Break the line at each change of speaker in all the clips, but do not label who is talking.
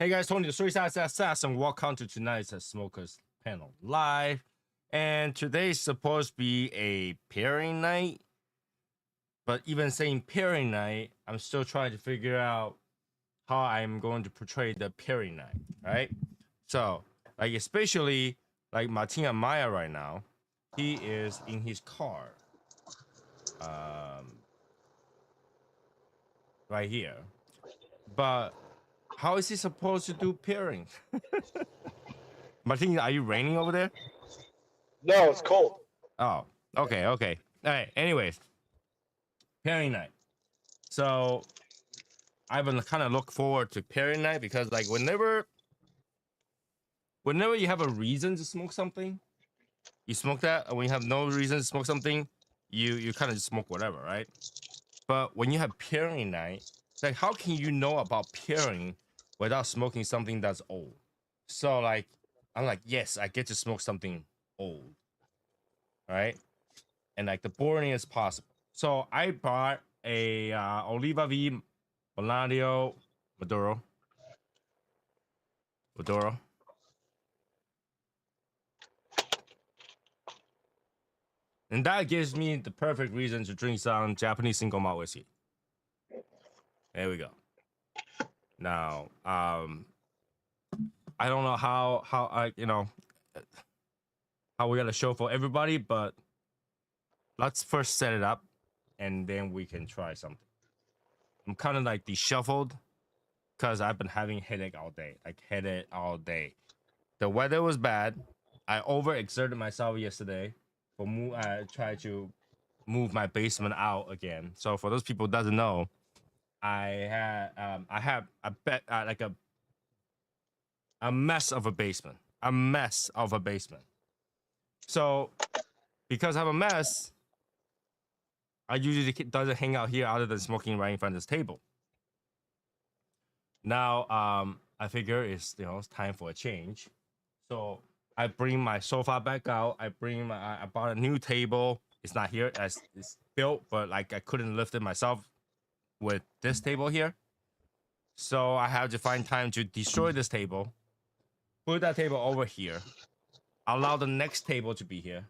Hey guys, Tony the Suicide Assassin. Welcome to tonight's Smokers Panel Live. And today's supposed to be a pairing night. But even saying pairing night, I'm still trying to figure out how I'm going to portray the pairing night, right? So, like especially like Martin and Maya right now, he is in his car. Right here. But how is he supposed to do pairing? Martin, are you raining over there?
No, it's cold.
Oh, okay. All right. Anyways, pairing night. So I've been kind of look forward to pairing night because like whenever you have a reason to smoke something, you smoke that. And when you have no reason to smoke something, you kind of just smoke whatever, right? But when you have pairing night, it's like how can you know about pairing without smoking something that's old? So like I'm like, yes, I get to smoke something old, right? And like the boring is possible. So I bought a Oliva V Boladio Maduro. And that gives me the perfect reason to drink some Japanese single malt whiskey. There we go. Now, I don't know how I how we're gonna show for everybody, but let's first set it up, and then we can try something. I'm kind of like disheveled because I've been having headache all day, The weather was bad. I overexerted myself yesterday for try to move my basement out again. So for those people who doesn't know, I have a bet like a mess of a basement. So because I have a mess, I usually doesn't hang out here other than smoking right in front of this table. Now, I figure it's time for a change. So I bring my sofa back out. I bought a new table. It's not here as it's built, but like I couldn't lift it myself with this table here. So I have to find time to destroy this table, put that table over here, allow the next table to be here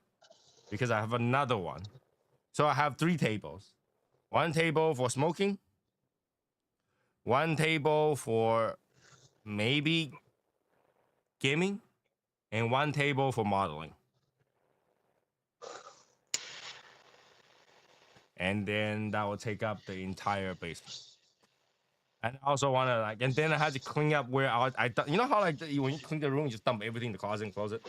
because I have another one. So I have 3 tables. 1 table for smoking, 1 table for maybe gaming, and 1 table for modeling. And then that will take up the entire basement. And I also want to like, and then I had to clean up where I you know how like when you clean the room, you just dump everything in the closet and close it.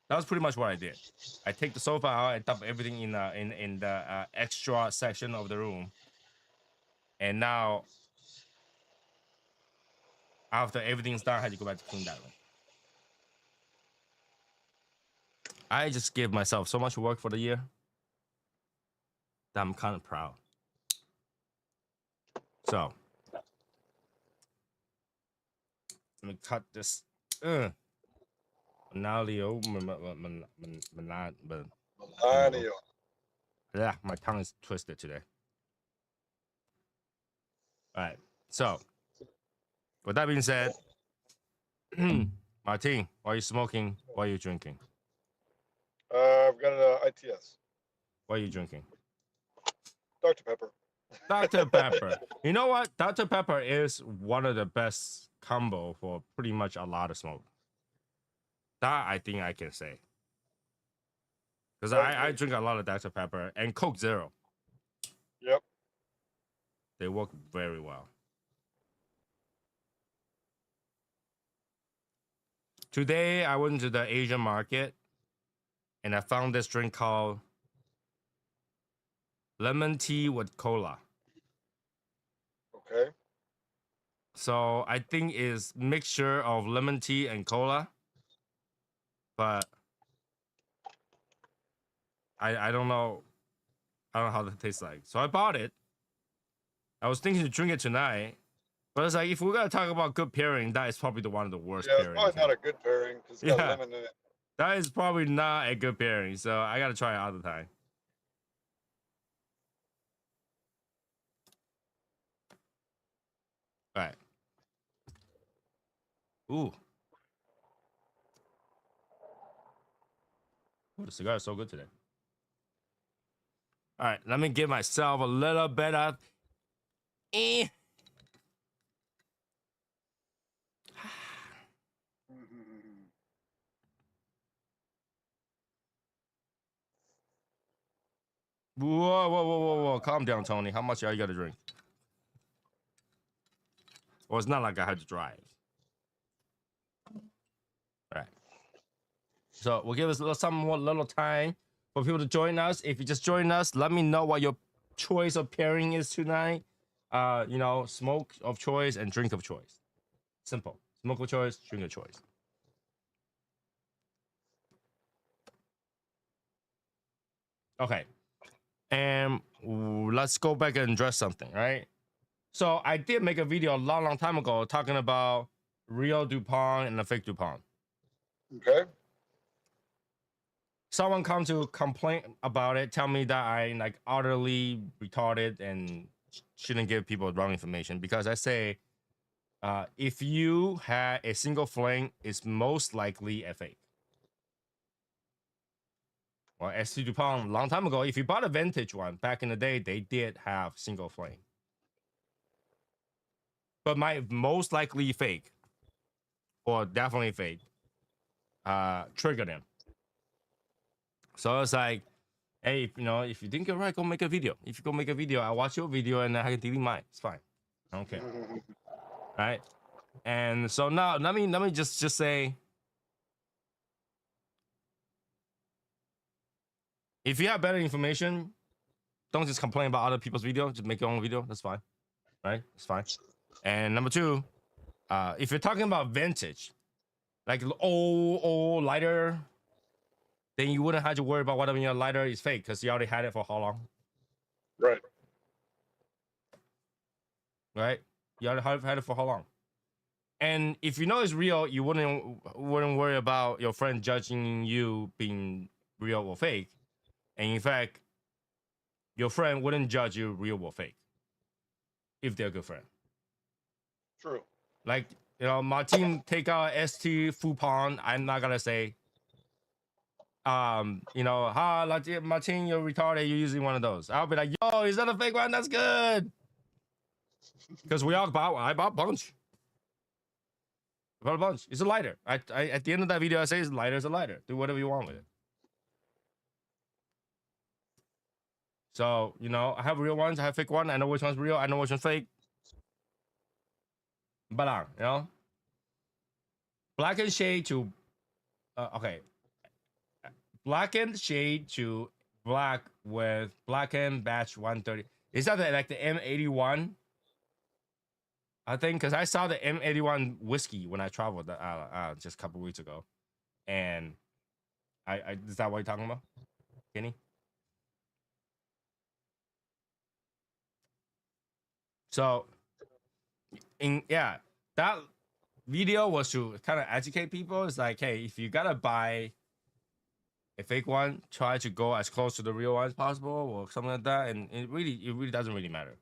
That was pretty much what I did. I take the sofa out, I dump everything in the extra section of the room, and now after everything's done, I had to go back to clean that room. I just gave myself so much work for the year that I'm kind of proud. So let me cut this. Manalio. Yeah, my tongue is twisted today. All right. So with that being said, Martin, why are you smoking? Why are you drinking?
I've got an ITS.
What are you drinking?
Dr. Pepper.
Dr. Pepper. You know what? Dr. Pepper is one of the best combo for pretty much a lot of smoke. That I think I can say. Because I drink a lot of Dr. Pepper and Coke Zero.
Yep.
They work very well. Today, I went to the Asian market and I found this drink called lemon tea with cola.
Okay.
So I think it's mixture of lemon tea and cola, but I don't know. I don't know how that tastes like. So I bought it. I was thinking to drink it tonight, but it's like if we're gonna talk about good pairing, that is probably one of the worst pairings.
Yeah, it's probably not a good pairing because it's got lemon in it.
That is probably not a good pairing, so I gotta try it other time. All right. Ooh. Ooh, the cigar is so good today. All right, let me give myself a little bit of. Eh. Whoa, whoa, whoa, whoa, whoa! Calm down, Tony. How much you got to drink? Well, it's not like I had to drive. All right. So we'll give us some more little time for people to join us. If you just join us, let me know what your choice of pairing is tonight. You know, smoke of choice and drink of choice. Simple. Smoke of choice, drink of choice. Okay. And let's go back and address something, right? So I did make a video a long time ago talking about real DuPont and the fake DuPont.
Okay.
Someone come to complain about it, tell me that I like utterly retarded and shouldn't give people wrong information because I say if you had a single flame, it's most likely a fake. Well, ST DuPont, long time ago, if you bought a vintage one back in the day, they did have single flame. But my most likely fake, or definitely fake, triggered him. So it's like, hey, you know, if you think you're right, go make a video. If you go make a video, I watch your video and I can delete mine. It's fine. I don't care. Right? And so now let me just say, if you have better information, don't just complain about other people's video. Just make your own video. That's fine. Right? It's fine. And number two, if you're talking about vintage, like old lighter, then you wouldn't have to worry about whether your lighter is fake because you already had it for how long?
Right.
Right? You already had it for how long? And if you know it's real, you wouldn't worry about your friend judging you being real or fake. And in fact, your friend wouldn't judge you real or fake if they're a good friend.
True.
Like, you know, my team take out ST Fupon. I'm not gonna say, you know, my team, you're retarded. You're using one of those. I'll be like, yo, is that a fake one? That's good. Because I bought a bunch. I bought a bunch. It's a lighter. I at the end of that video, I say it's a lighter. It's a lighter. Do whatever you want with it. So, you know, I have real ones. I have fake one. I know which one's real. I know which one's fake. But, you know, black and shade to, okay. Black and shade to black with blackened batch 130. Is that like the M81? I think because I saw the M81 whiskey when I traveled just a couple weeks ago. And I is that what you're talking about, Kenny? So, that video was to kind of educate people. It's like, hey, if you gotta buy a fake one, try to go as close to the real one as possible, or something like that. And it really doesn't really matter.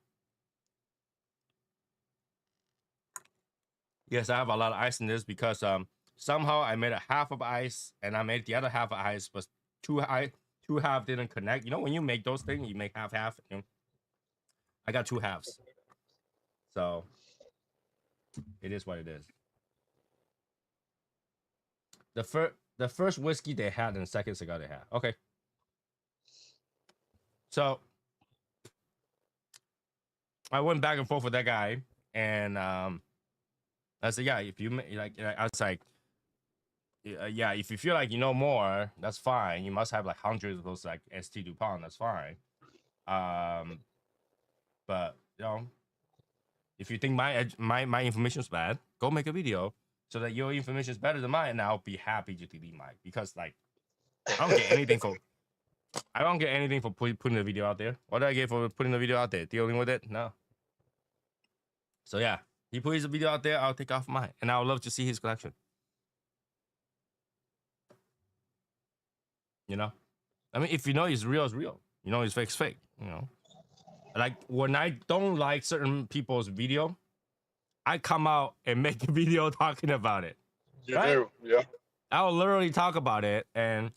Yes, I have a lot of ice in this because somehow I made a half of ice, and I made the other half of ice, but two half didn't connect. You know, when you make those things, you make half. You know? I got two halves, so it is what it is. The first whiskey they had and the second cigar they had. Okay. So I went back and forth with that guy, and I said, yeah, if you like, I was like, yeah, if you feel like you know more, that's fine. You must have like hundreds of those like ST DuPont. That's fine. But you know, if you think my information is bad, go make a video so that your information is better than mine, and I'll be happy to delete mine because like I don't get anything for putting the video out there. What did I get for putting the video out there? Dealing with it? No. So yeah, he put his video out there. I'll take off mine, and I would love to see his collection. You know, I mean, if you know it's real, it's real. You know, it's fake. You know, like when I don't like certain people's video, I come out and make a video talking about it.
You
Right?
do. Yeah.
I'll literally talk about it and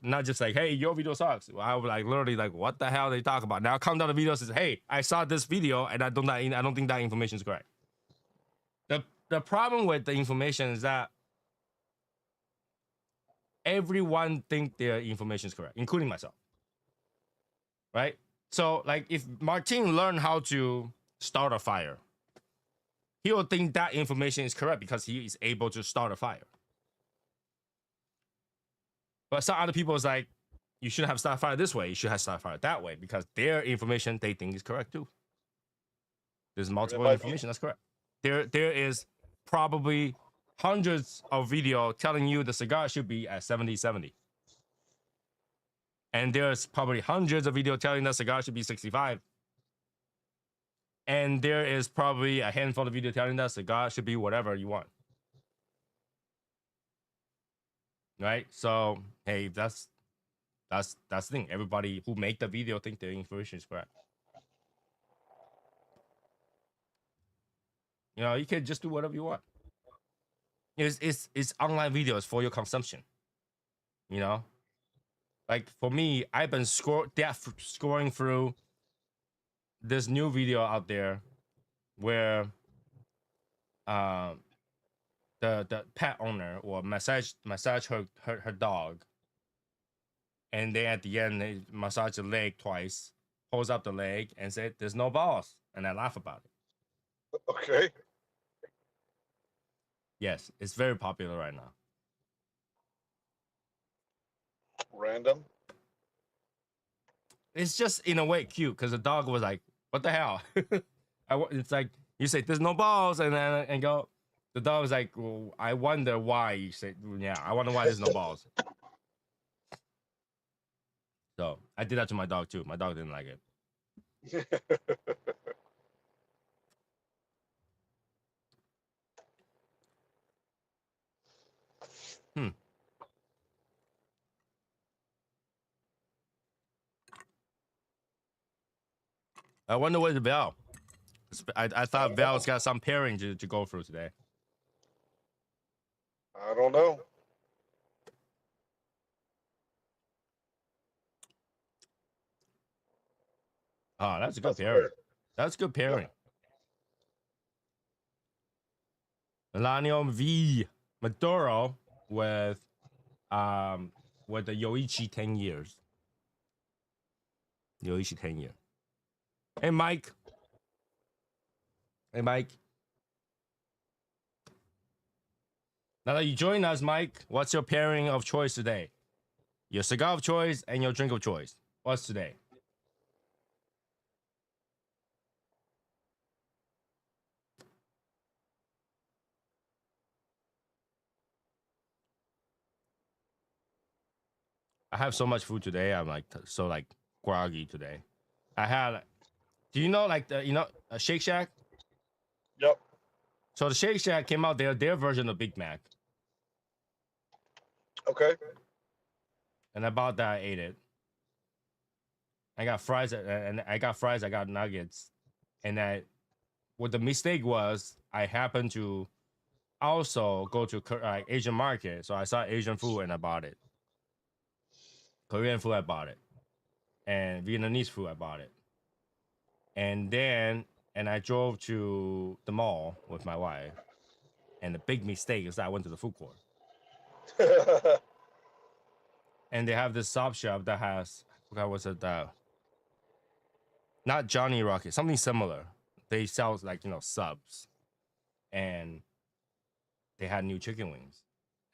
not just like, hey, your video sucks. I would like literally like, what the hell they talk about? Now come down the video and says, hey, I saw this video and I don't think that information is correct. The problem with the information is that everyone think their information is correct, including myself. Right? So like if Martin learned how to start a fire, he will think that information is correct because he is able to start a fire. But some other people is like, you shouldn't have started fire this way. You should have started fire that way because their information they think is correct too. There's multiple information that's correct. There is probably hundreds of video telling you the cigar should be at 70-70. And there's probably hundreds of video telling the cigar should be 65. And there is probably a handful of video telling that cigar should be whatever you want. Right? So, hey, that's the thing. Everybody who make the video think their information is correct. You know, you can just do whatever you want. It's online videos for your consumption. You know? Like for me, I've been scrolling through this new video out there where the pet owner or massage her dog, and then at the end they massage the leg twice, pulls up the leg and said there's no balls, and I laugh about it.
Okay.
Yes, it's very popular right now.
Random.
It's just in a way cute because the dog was like, what the hell? It's like you say there's no balls and go, the dog was like, well, I wonder why. You say, yeah, I wonder why there's no balls. So I did that to my dog too. My dog didn't like it. I wonder where's Val. I thought Val's got some pairing to go through today.
I don't know.
Oh, that's a good pairing.
Fair.
That's good pairing. Melanium V Maduro with the Yoichi 10 years. Yoichi 10 year. Hey Mike. Hey Mike. Now that you join us, Mike, what's your pairing of choice today? Your cigar of choice and your drink of choice. What's today? I have so much food today. I'm like so like groggy today. I had. Do you know like a Shake Shack?
Yep.
So the Shake Shack came out their version of Big Mac.
Okay.
And I bought that. I ate it. I got fries and I got nuggets, and what the mistake was, I happened to also go to Asian market, so I saw Asian food and I bought it. Korean food I bought it, and Vietnamese food I bought it, and I drove to the mall with my wife, and the big mistake is that I went to the food court, and they have this sub shop that has, I forgot what's it, not Johnny Rocket, something similar. They sell like subs, and they had new chicken wings,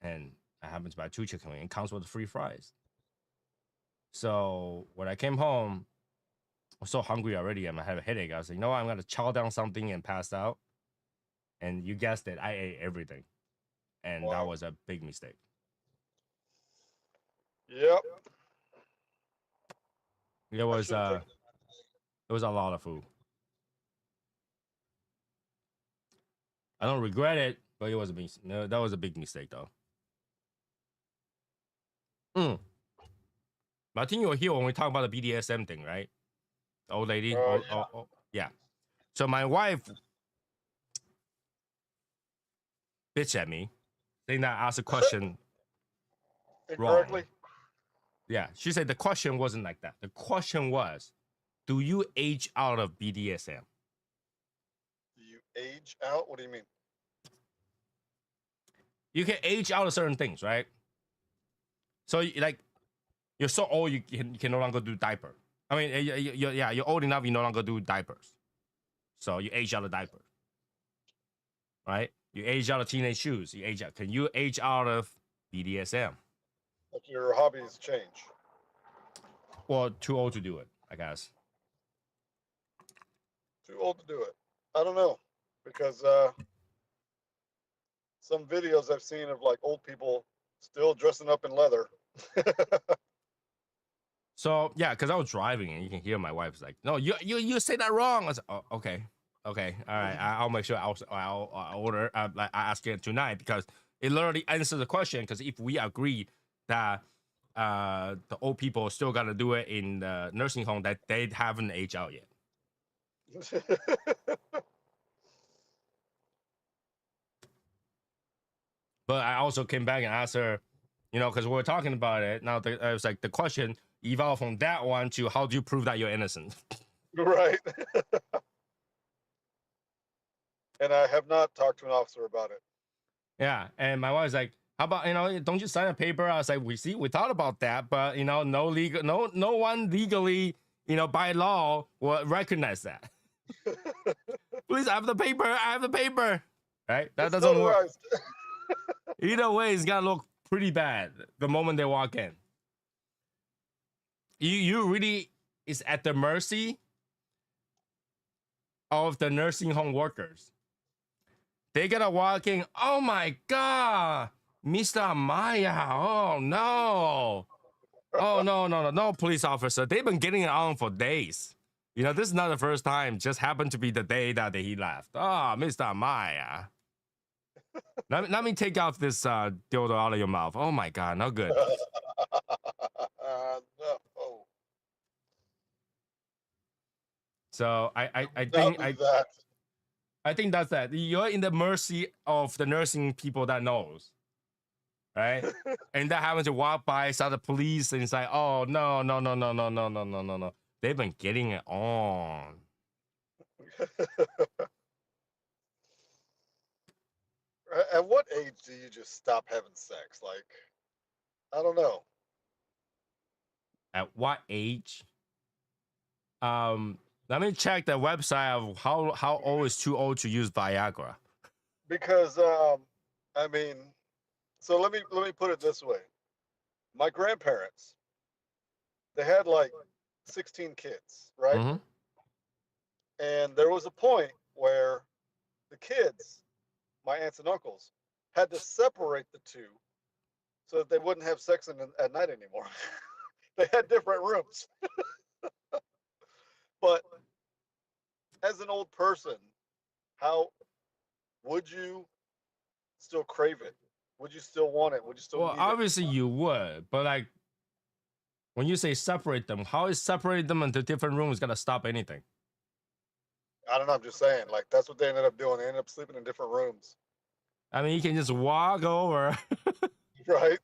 and I happened to buy 2 chicken wings. It comes with free fries. So when I came home, I was so hungry already and I had a headache. I was like, I'm gonna chow down something and pass out. And you guessed it, I ate everything, and that was a big mistake.
Yep.
It was a lot of food. I don't regret it, but it was that was a big mistake though. I think you were here when we talked about the BDSM thing, right? The old lady. Yeah. So my wife bitch at me, saying that I asked a question wrong.
Incorrectly?
Yeah, she said the question wasn't like that. The question was, do you age out of BDSM?
Do you age out? What do you mean?
You can age out of certain things, right? So like, you're so old you can no longer do diaper. I mean, you're old enough you no longer do diapers. So you age out of diapers, right? You age out of teenage shoes. You age out. Can you age out of BDSM?
Like your hobbies change.
Well, too old to do it, I guess.
Too old to do it. I don't know. Because some videos I've seen of like old people still dressing up in leather.
So yeah, because I was driving and you can hear my wife's like, "No, you say that wrong." I was like, "Oh, okay, okay, all right. I'll make sure I'll order. I ask it tonight because it literally answers the question. Because if we agree that the old people still got to do it in the nursing home, that they haven't aged out yet. But I also came back and asked her, you know, because we were talking about it. Now I was like, the question evolved from that one to how do you prove that you're innocent?
Right. And I have not talked to an officer about it.
Yeah, and my wife's like, how about, you know, don't you sign a paper? I was like, we thought about that, but you know, no one legally, you know, by law will recognize that. Please, I have the paper. Right? That
It's
doesn't work.
notarized.
Either way, it's gonna look pretty bad the moment they walk in. You really is at the mercy of the nursing home workers. They gotta walk in. Oh my god, Mr. Maya. Oh no. Oh no, police officer. They've been getting it on for days. You know, this is not the first time. Just happened to be the day that he left. Oh, Mr. Maya. Let me take off this dildo out of your mouth. Oh my god, no good.
No.
So I
Not
think
that.
I think that's that. You're in the mercy of the nursing people that knows, right? And that happens to walk by, saw the police, and it's like, oh no. They've been getting it on.
At what age do you just stop having sex? Like, I don't know.
At what age? Let me check the website of how old is too old to use Viagra.
Because I mean, so let me put it this way. My grandparents, they had like 16 kids, right?
Mm-hmm.
And there was a point where the kids, my aunts and uncles, had to separate the two so that they wouldn't have sex at night anymore. They had different rooms. But as an old person, how would you still crave it? Would you still want it? Would you still
Well,
need it?
obviously you would, but like when you say separate them, how is separating them into different rooms gonna stop anything?
I don't know. I'm just saying, like, that's what they ended up doing. They ended up sleeping in different rooms.
I mean, you can just walk over.
Right?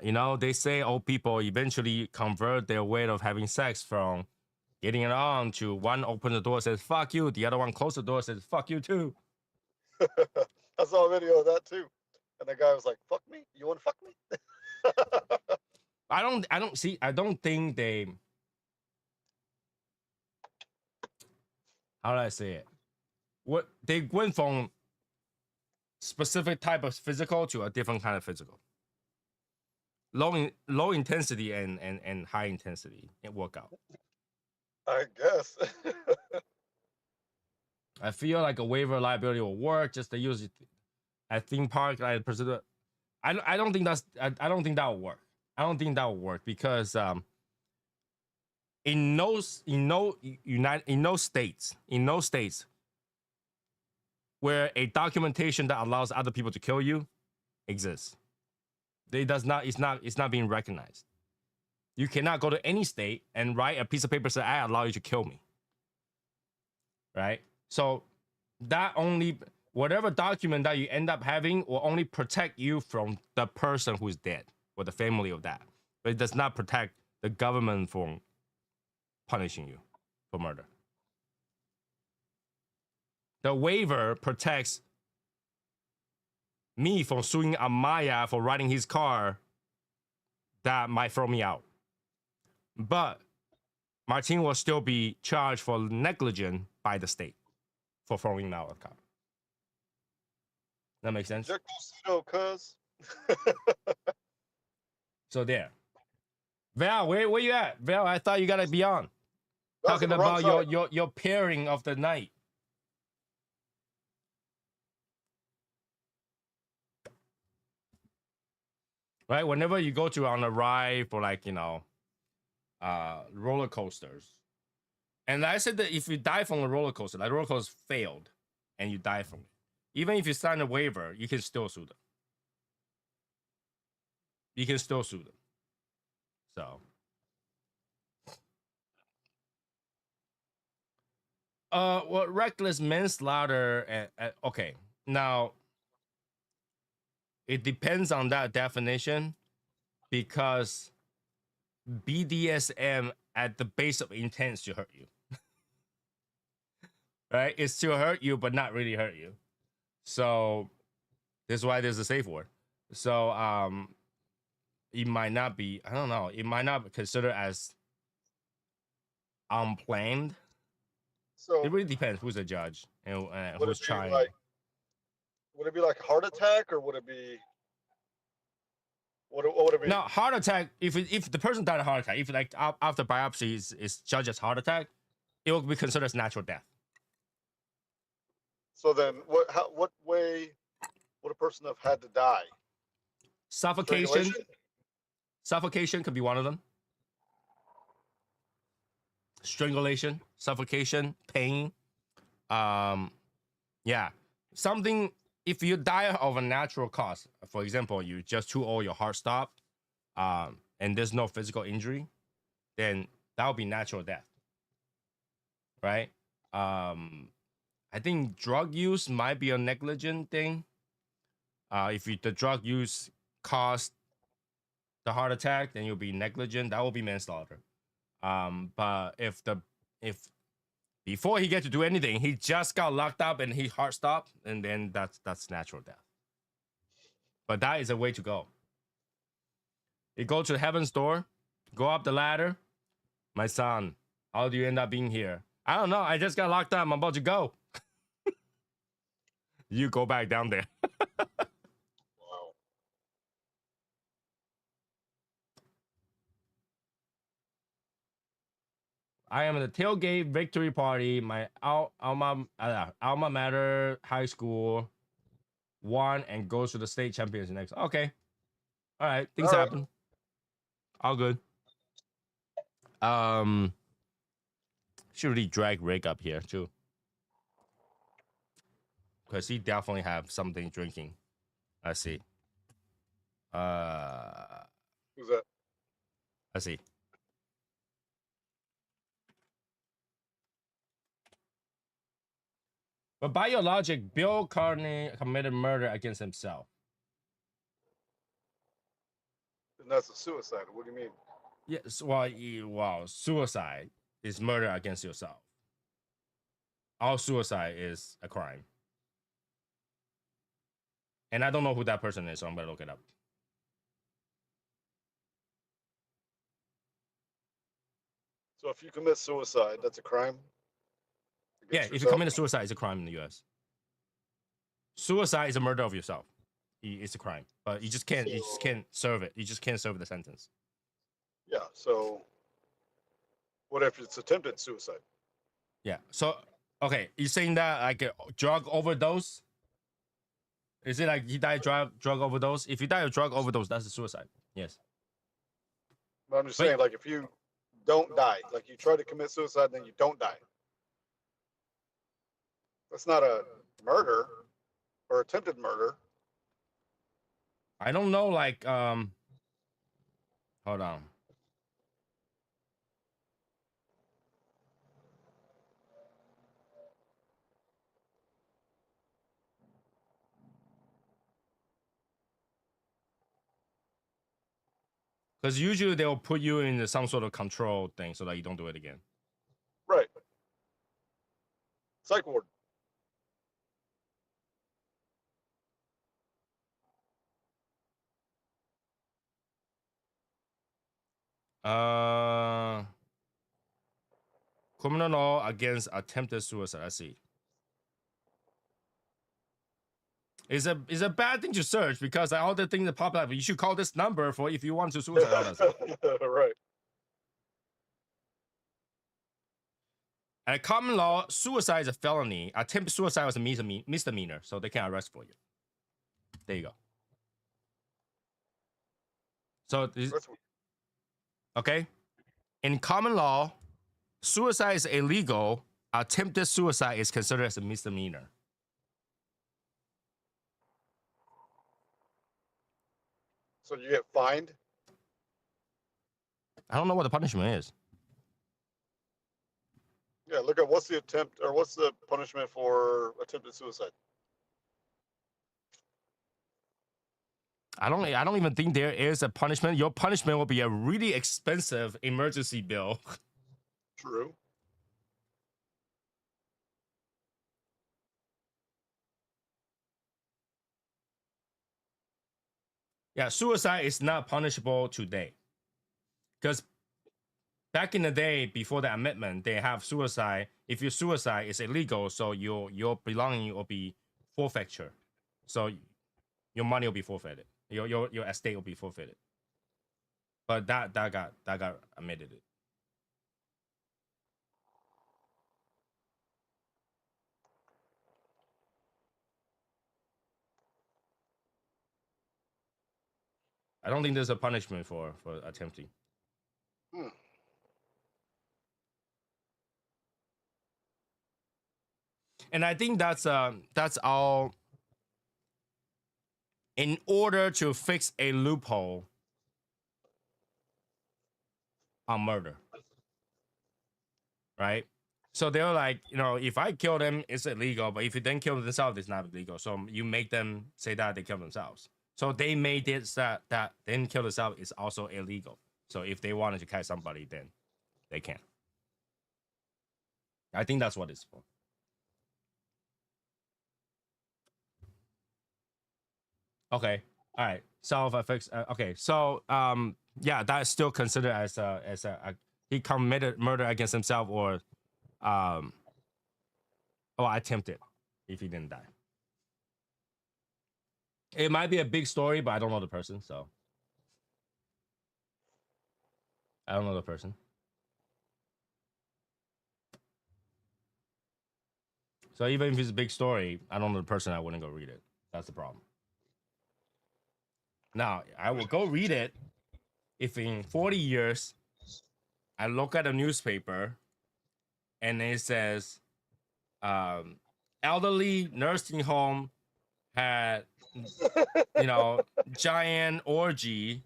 You know, they say old people eventually convert their way of having sex from getting it on to one open the door says fuck you, the other one close the door says fuck you too.
I saw a video of that too. And the guy was like, fuck me? You want to fuck me?
I don't think they, how do I say it? What they went from specific type of physical to a different kind of physical. Low intensity and high intensity in workout.
I guess.
I feel like a waiver liability will work. Just to use it at theme park. I don't think I don't think that will work. I don't think that will work because in no states where a documentation that allows other people to kill you exists. It's not being recognized. You cannot go to any state and write a piece of paper saying I allow you to kill me. Right? So that only whatever document that you end up having will only protect you from the person who's dead or the family of that, but it does not protect the government from punishing you for murder. The waiver protects me from suing Amaya for riding his car that might throw me out. But Martin will still be charged for negligence by the state for throwing him out of the car. That makes sense?
Cuz.
So there. Val, where you at? Val, I thought you gotta be on.
That's
Talking
on the wrong
about
side.
your pairing of the night. Right? Whenever you go to on a ride for like, roller coasters. And I said that if you die from a roller coaster, like roller coaster failed and you die from it, even if you sign a waiver, you can still sue them. You can still sue them. So well, reckless manslaughter okay. Now it depends on that definition because BDSM at the base of intent is to hurt you. Right? It's to hurt you, but not really hurt you. So this is why there's a safe word. So it might not be, I don't know, it might not be considered as unplanned.
So
it really depends who's the judge and
would
who's
it be
trying.
like, would it be like a heart attack, or would it be what would it be?
Now, heart attack, if the person died of heart attack, if like after biopsy is judged as heart attack, it will be considered as natural death.
So then, what way would a person have had to die?
Suffocation. Suffocation could be one of them. Strangulation, suffocation, pain. Yeah. Something, if you die of a natural cause, for example, you just too old, your heart stopped, and there's no physical injury, then that would be natural death. Right? I think drug use might be a negligent thing. If the drug use caused the heart attack, then you'll be negligent. That will be manslaughter. But if before he get to do anything, he just got locked up and his heart stopped, and then that's natural death. But that is a way to go. You go to heaven's door, go up the ladder. My son, how do you end up being here? I don't know. I just got locked up. I'm about to go. You go back down there.
Wow.
I am at the tailgate victory party. My alma mater high school won and goes to the state champions next. Okay. All right. Things happen. All good. Should really drag Rick up here too. Because he definitely have something drinking. I see.
Who's that?
I see. But by your logic, Bill Carney committed murder against himself.
And that's a suicide. What do you mean?
Yes, well, suicide is murder against yourself. All suicide is a crime. And I don't know who that person is, so I'm gonna look it up.
So if you commit suicide, that's a crime?
Yeah, if you commit a suicide, it's a crime in the US. Suicide is a murder of yourself. It's a crime. But you just can't serve it. You just can't serve the sentence.
Yeah, so what if it's attempted suicide?
Yeah. So okay, you're saying that like a drug overdose? Is it like he died drug overdose? If you die of drug overdose, that's a suicide. Yes.
But I'm just saying, like, if you don't die, like you try to commit suicide and then you don't die, that's not a murder or attempted murder.
I don't know, like hold on. Because usually they'll put you in some sort of control thing so that you don't do it again.
Right. Psych ward.
Criminal law against attempted suicide. Let's see. It's a bad thing to search because all the things that pop up, you should call this number for if you want to suicide. All that stuff.
Right.
At common law, suicide is a felony. Attempted suicide was a misdemeanor, so they can arrest for you. There you go. So okay, in common law, suicide is illegal. Attempted suicide is considered as a misdemeanor.
So you get fined?
I don't know what the punishment is.
Yeah, look at what's the attempt or what's the punishment for attempted suicide?
I don't even think there is a punishment. Your punishment will be a really expensive emergency bill.
True.
Yeah, suicide is not punishable today. Because back in the day, before the amendment, they have suicide. If you suicide, it's illegal, so your belonging will be forfeiture. So your money will be forfeited. Your estate will be forfeited. But that got amended. I don't think there's a punishment for attempting. And I think that's all. In order to fix a loophole on murder, right? So they're like, if I kill them, it's illegal. But if you then kill themselves, it's not illegal. So you make them say that they kill themselves. So they made it that then kill themselves is also illegal. So if they wanted to catch somebody, then they can. I think that's what it's for. Okay. All right. Self-effects. Okay. So yeah, that's still considered as a he committed murder against himself or attempted if he didn't die. It might be a big story, but I don't know the person, so I don't know the person. So even if it's a big story, I don't know the person, I wouldn't go read it. That's the problem. Now, I will go read it if in 40 years I look at a newspaper and it says elderly nursing home had giant orgy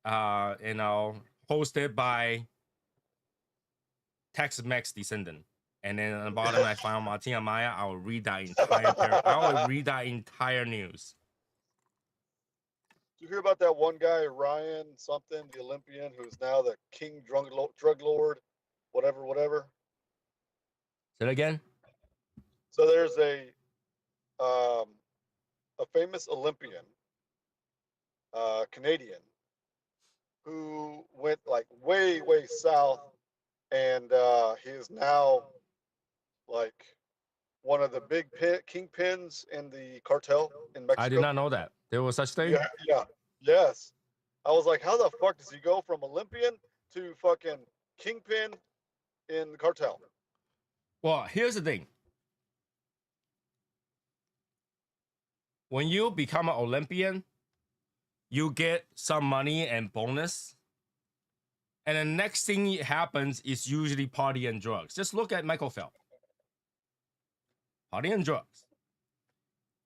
hosted by Tex-Mex descendant. And then at the bottom, I found Martina Maya. I will read that entire news.
Did you hear about that one guy, Ryan something, the Olympian, who's now the king drug lord, whatever?
Say it again.
So there's a famous Olympian, Canadian, who went like way south, and he is now like one of the big kingpins in the cartel in Mexico.
I did not know that there was such thing.
Yes. I was like, how the fuck does he go from Olympian to fucking kingpin in the cartel?
Well, here's the thing. When you become an Olympian, you get some money and bonus. And the next thing that happens is usually party and drugs. Just look at Michael Phelps. Party and drugs.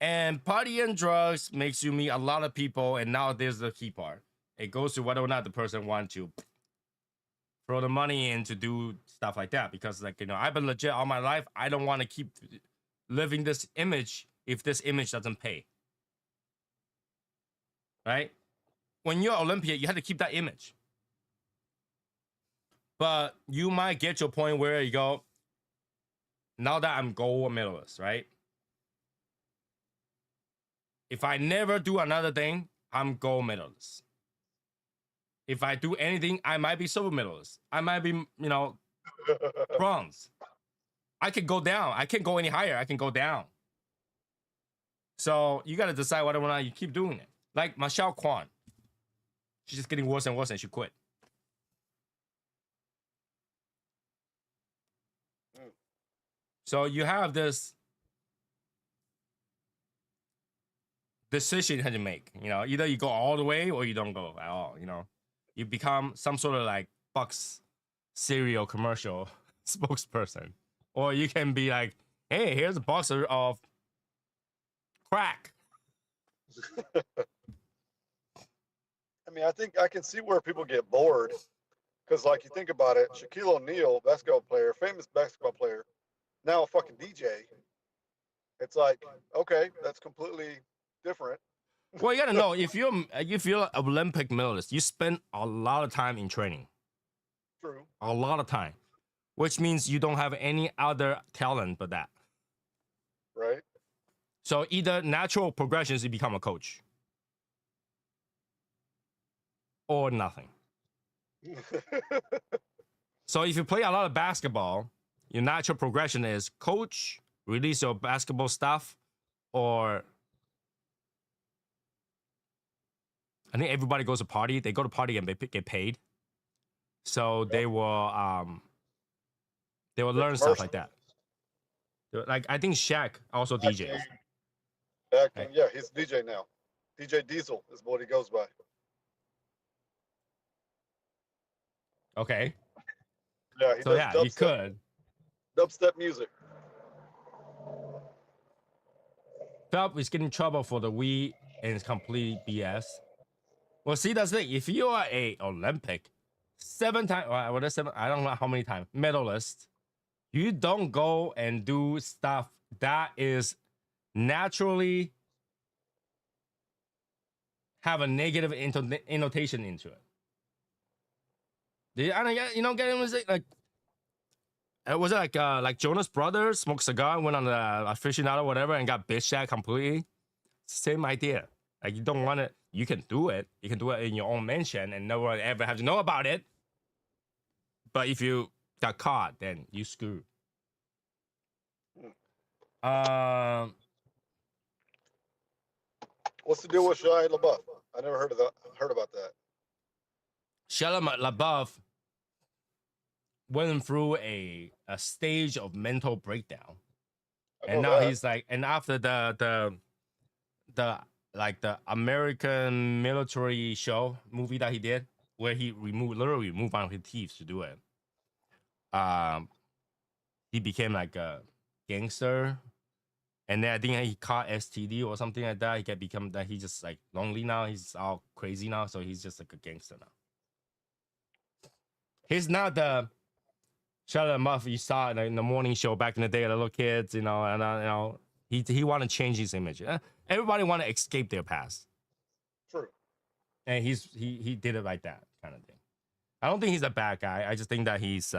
And party and drugs makes you meet a lot of people. And now there's the key part. It goes to whether or not the person wants to throw the money in to do stuff like that. Because I've been legit all my life. I don't want to keep living this image if this image doesn't pay. Right? when you're Olympia, you have to keep that image. But you might get to a point where you go, now that I'm gold medalist, right? If I never do another thing, I'm gold medalist. If I do anything, I might be silver medalist. I might be, bronze. I can go down. I can't go any higher. I can go down. So you got to decide whether or not you keep doing it. Like Michelle Kwan, she's just getting worse and worse, and she quit. So you have this decision you have to make. Either you go all the way or you don't go at all. You become some sort of like Bucks cereal commercial spokesperson, or you can be like, hey, here's a boxer of crack.
I mean, I think I can see where people get bored because, like, you think about it, Shaquille O'Neal, basketball player, famous basketball player, now a fucking DJ. It's like, okay, that's completely different.
Well, you gotta know if you're an Olympic medalist, you spend a lot of time in training.
True.
A lot of time, which means you don't have any other talent but that.
Right.
So either natural progressions, you become a coach, or nothing. So if you play a lot of basketball, your natural progression is coach, release your basketball stuff, or I think everybody goes to party. They go to party and they get paid. So they will learn stuff like that. Like I think Shaq also DJs.
Acting, yeah, he's DJ now. DJ Diesel is what he goes by.
Okay.
Yeah, he
So
does
yeah,
dubstep,
you could.
dubstep music.
Phelps is getting in trouble for the Wii and it's complete BS. Well, see, that's the thing. If you are a Olympic 7-time, what is 7? I don't know how many times medalist, you don't go and do stuff that is naturally have a negative innotation into it. I don't get, get it like. Was it like Jonas Brothers smoked cigar, went on the aficionado or whatever, and got bitched at completely? Same idea. Like you don't want it. You can do it. You can do it in your own mansion, and no one ever have to know about it. But if you got caught, then you screwed.
What's the deal with Shia LaBeouf? I never heard about that.
Shia LaBeouf went through a stage of mental breakdown, and now he's like, and after the American military show movie that he did, where he literally removed one of his teeth to do it. He became like a gangster, and then I think he caught STD or something like that. He become that he just like lonely now. He's all crazy now, so he's just like a gangster now. He's not the Shia LaBeouf you saw in the morning show back in the day, the little kids, and he want to change his image. Everybody want to escape their past.
True.
And he did it like that kind of thing. I don't think he's a bad guy. I just think that he's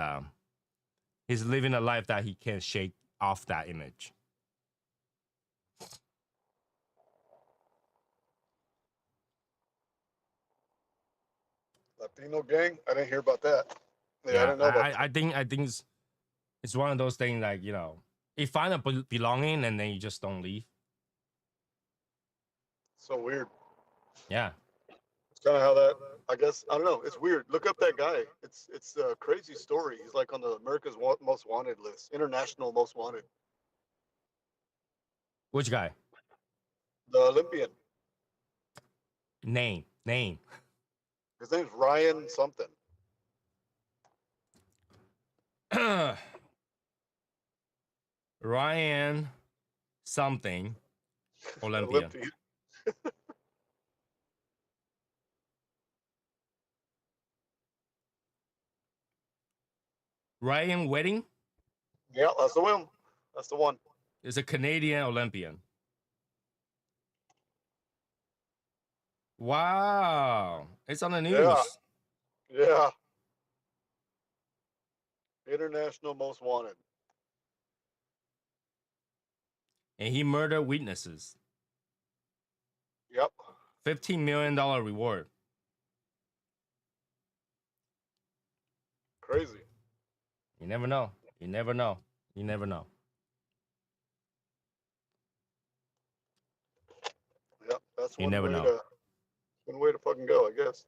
living a life that he can't shake off that image.
Latino gang? I didn't hear about that. Yeah, I didn't know about that.
I think it's one of those things like, you find a belonging and then you just don't leave.
So weird.
Yeah.
It's kind of how that, I guess, I don't know. It's weird. Look up that guy. It's a crazy story. He's like on the America's Most Wanted list, international Most Wanted.
Which guy?
The Olympian.
Name.
His name's Ryan something.
Ryan something Olympian. Ryan Wedding?
Yeah, that's the one. That's the one.
Is a Canadian Olympian. Wow. It's on the
Yeah,
news.
yeah. International most wanted.
And he murdered witnesses.
Yep.
$15 million reward.
Crazy.
You never know. You never know. You never know.
Yep. That's
You
one
never
way
know.
to fucking go, I guess.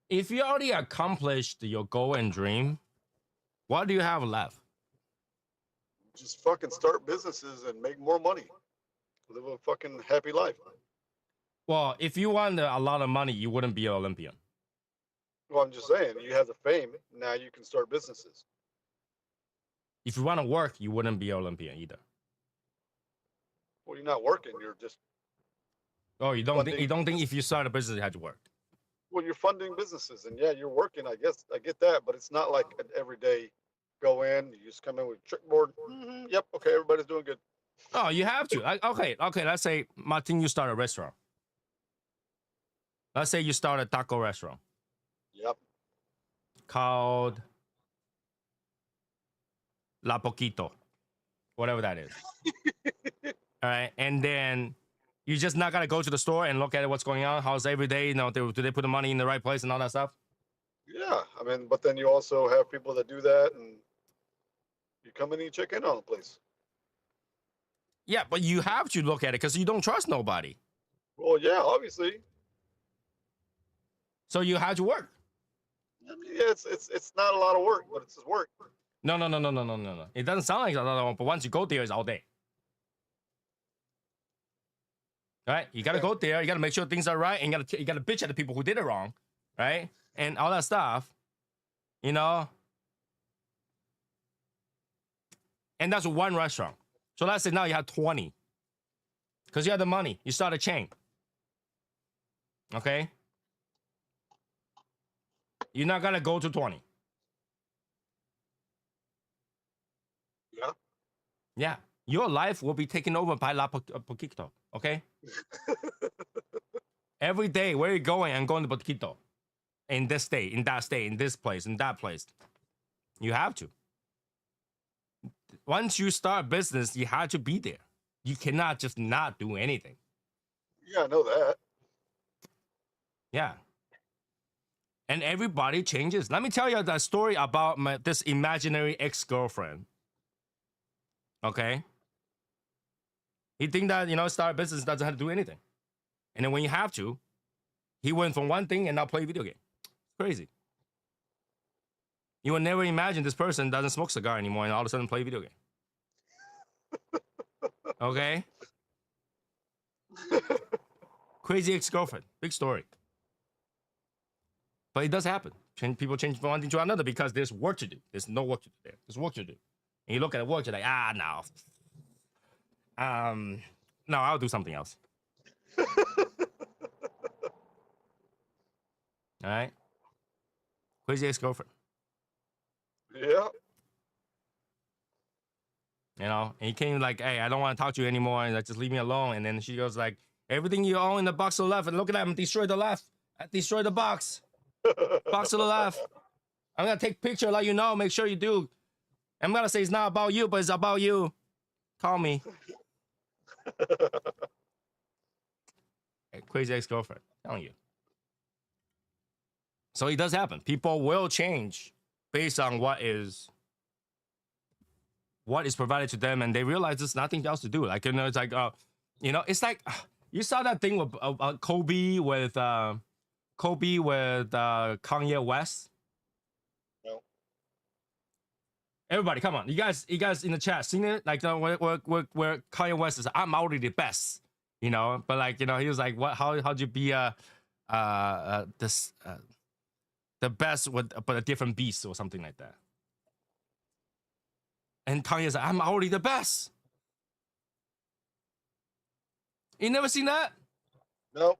If you already accomplished your goal and dream, what do you have left?
Just fucking start businesses and make more money. Live a fucking happy life.
Well, if you want a lot of money, you wouldn't be an Olympian.
Well, I'm just saying, you have the fame. Now you can start businesses.
If you want to work, you wouldn't be an Olympian either.
Well, you're not working. You're just
Oh, you don't
funding.
think if you start a business you had to work?
Well, you're funding businesses, and yeah, you're working. I guess I get that, but it's not like an everyday go in. You just come in with trick board. Yep. Okay, everybody's doing good.
Oh, you have to. Okay. Let's say, Martin, you start a restaurant. Let's say you start a taco restaurant
Yep.
called La Poquito, whatever that is. All right, and then you just not gotta go to the store and look at what's going on. How's every day? You know, do they put the money in the right place and all that stuff?
Yeah. I mean, but then you also have people that do that, and you come in and you check in on the place.
Yeah, but you have to look at it because you don't trust nobody.
Well, yeah, obviously.
So you have to work.
I mean, yeah, it's not a lot of work, but it's just work.
No. It doesn't sound like a lot of work, but once you go there, it's all day. Right? You gotta go there. You gotta make sure things are right, and you gotta bitch at the people who did it wrong, right? And all that stuff, you know. And that's one restaurant. So let's say now you have 20, because you have the money. You start a chain. Okay. You're not gonna go to 20.
Yeah.
Yeah. Your life will be taken over by La Poquito. Okay. Every day, where are you going? I'm going to Poquito. In this state, in that state, in this place, in that place. You have to. Once you start business, you have to be there. You cannot just not do anything.
Yeah, I know that.
Yeah. And everybody changes. Let me tell you the story about this imaginary ex-girlfriend. Okay. He think that, start a business doesn't have to do anything. And then when you have to, he went from one thing and now play video game. It's crazy. You would never imagine this person doesn't smoke cigar anymore and all of a sudden play video game. Okay? Crazy ex-girlfriend. Big story. But it does happen. People change from one thing to another because there's work to do. There's no work to do there. There's work to do. And you look at the work, you're like, no. No, I'll do something else. All right? Crazy ex-girlfriend.
Yeah.
And he came like, hey, I don't want to talk to you anymore, and like, just leave me alone. And then she goes like, everything you own in the box to the left, and look at that, I'm destroy the left. I destroyed the box. Box to the left. I'm gonna take picture, let you know, make sure you do. I'm gonna say it's not about you, but it's about you. Call me. Hey, crazy ex-girlfriend, I'm telling you. So it does happen. People will change based on what is provided to them, and they realize there's nothing else to do. Like, it's like, it's like, you saw that thing with Kobe with Kanye West.
No.
Everybody, come on, you guys in the chat, seen it? Like, where Kanye West is, I'm already the best, But like, he was like, what? How'd you be the best but a different beast or something like that? And Kanye's like, I'm already the best. You never seen that?
Nope.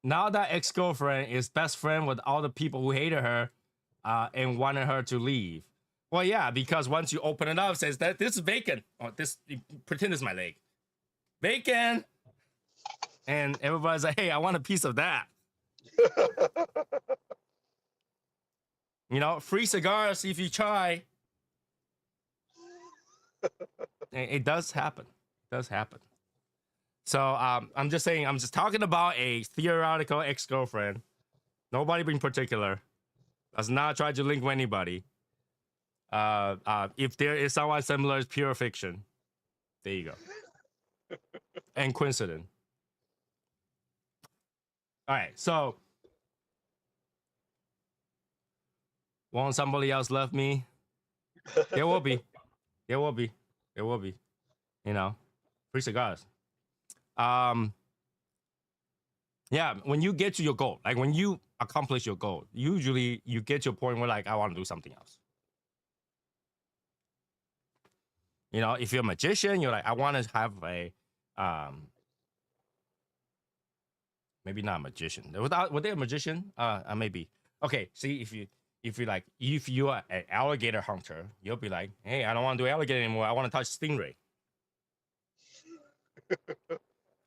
Now that ex-girlfriend is best friend with all the people who hated her and wanted her to leave. Well, yeah, because once you open it up, it says that this is vacant. Or pretend it's my leg. Vacant. And everybody's like, hey, I want a piece of that. You know, free cigars if you try. It does happen. It does happen. So I'm just saying, I'm just talking about a theoretical ex-girlfriend. Nobody in particular. Does not try to link with anybody. If there is someone similar, it's pure fiction. There you go. And coincidence. All right, so won't somebody else love me? There will be. There will be. There will be. You know, free cigars. Yeah, when you get to your goal, like when you accomplish your goal, usually you get to a point where like, I want to do something else. You know, if you're a magician, you're like, I want to have a, maybe not a magician. Were they a magician? Maybe. Okay, see, if you are an alligator hunter, you'll be like, hey, I don't want to do alligator anymore. I want to touch stingray.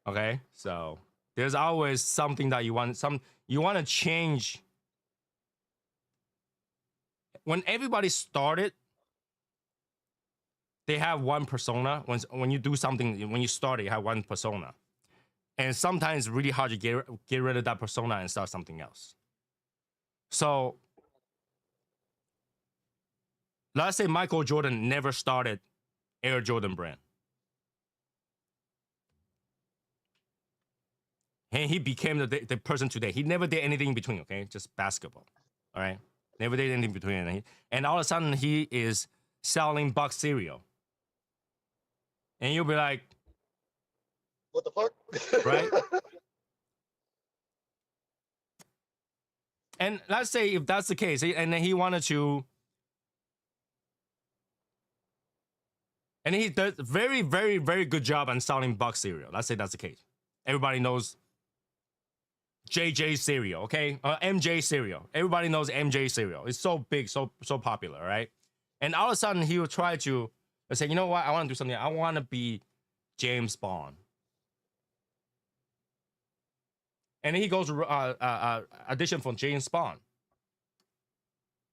Okay, so there's always something that you want. You want to change. When everybody started, they have one persona. When you do something, when you start it, you have one persona. And sometimes it's really hard to get rid of that persona and start something else. So let's say Michael Jordan never started Air Jordan brand. And he became the person today. He never did anything in between, okay? Just basketball, all right? Never did anything in between. And all of a sudden, he is selling box cereal. And you'll be like,
what the fuck?
right? And let's say if that's the case, and then he wanted to, and he does very, very, very good job on selling box cereal. Let's say that's the case. Everybody knows JJ cereal, okay? MJ cereal. Everybody knows MJ cereal. It's so big, so popular, right? And all of a sudden, he will try to say, you know what? I want to do something. I want to be James Bond. And then he goes to audition for James Bond.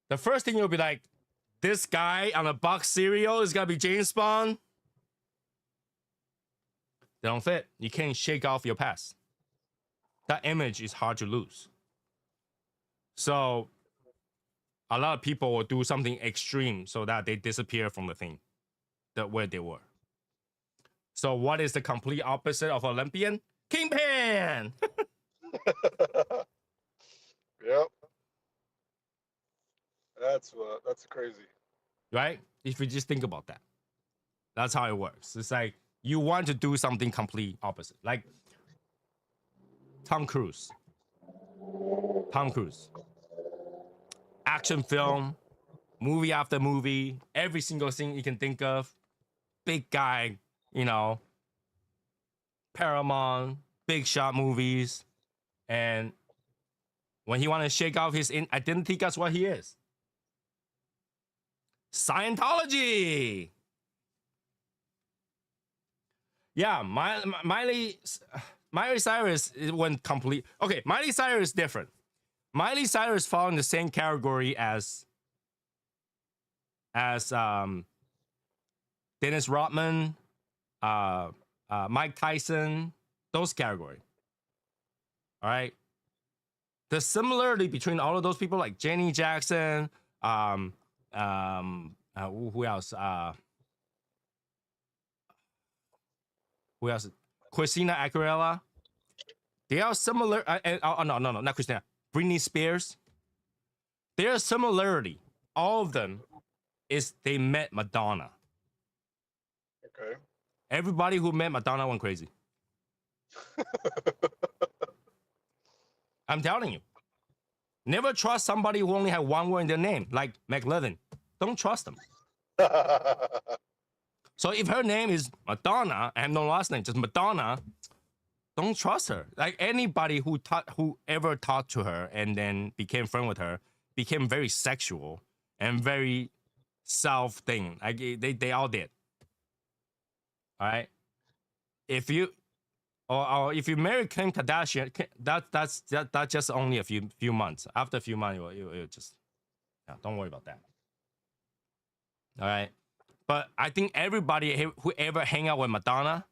The first thing you'll be like, this guy on a box cereal is gonna be James Bond. They don't fit. You can't shake off your past. That image is hard to lose. So a lot of people will do something extreme so that they disappear from the thing where they were. So what is the complete opposite of Olympian? Kingpin!
Yep. That's crazy.
Right? If you just think about that. That's how it works. It's like you want to do something complete opposite. Like Tom Cruise. Action film, movie after movie, every single thing you can think of. Big guy, you know, Paramount, big shot movies. And when he want to shake off his identity, guess what he is? Scientology. Yeah, Miley Cyrus went complete. Okay, Miley Cyrus is different. Miley Cyrus fall in the same category as Dennis Rodman, Mike Tyson, those category. All right. The similarity between all of those people, like Jenny Jackson, who else? Who else? Christina Aguilera. They are similar. No, not Christina. Britney Spears. Their similarity, all of them, is they met Madonna.
Okay.
Everybody who met Madonna went crazy. I'm telling you. Never trust somebody who only had one word in their name, like McLovin. Don't trust them. So if her name is Madonna, I have no last name, just Madonna, don't trust her. Like anybody who ever talked to her and then became friend with her became very sexual and very self thing. Like they all did. All right. If you or if you marry Kim Kardashian, that's just only a few months. After a few months, you just don't worry about that. All right. But I think everybody who ever hang out with Madonna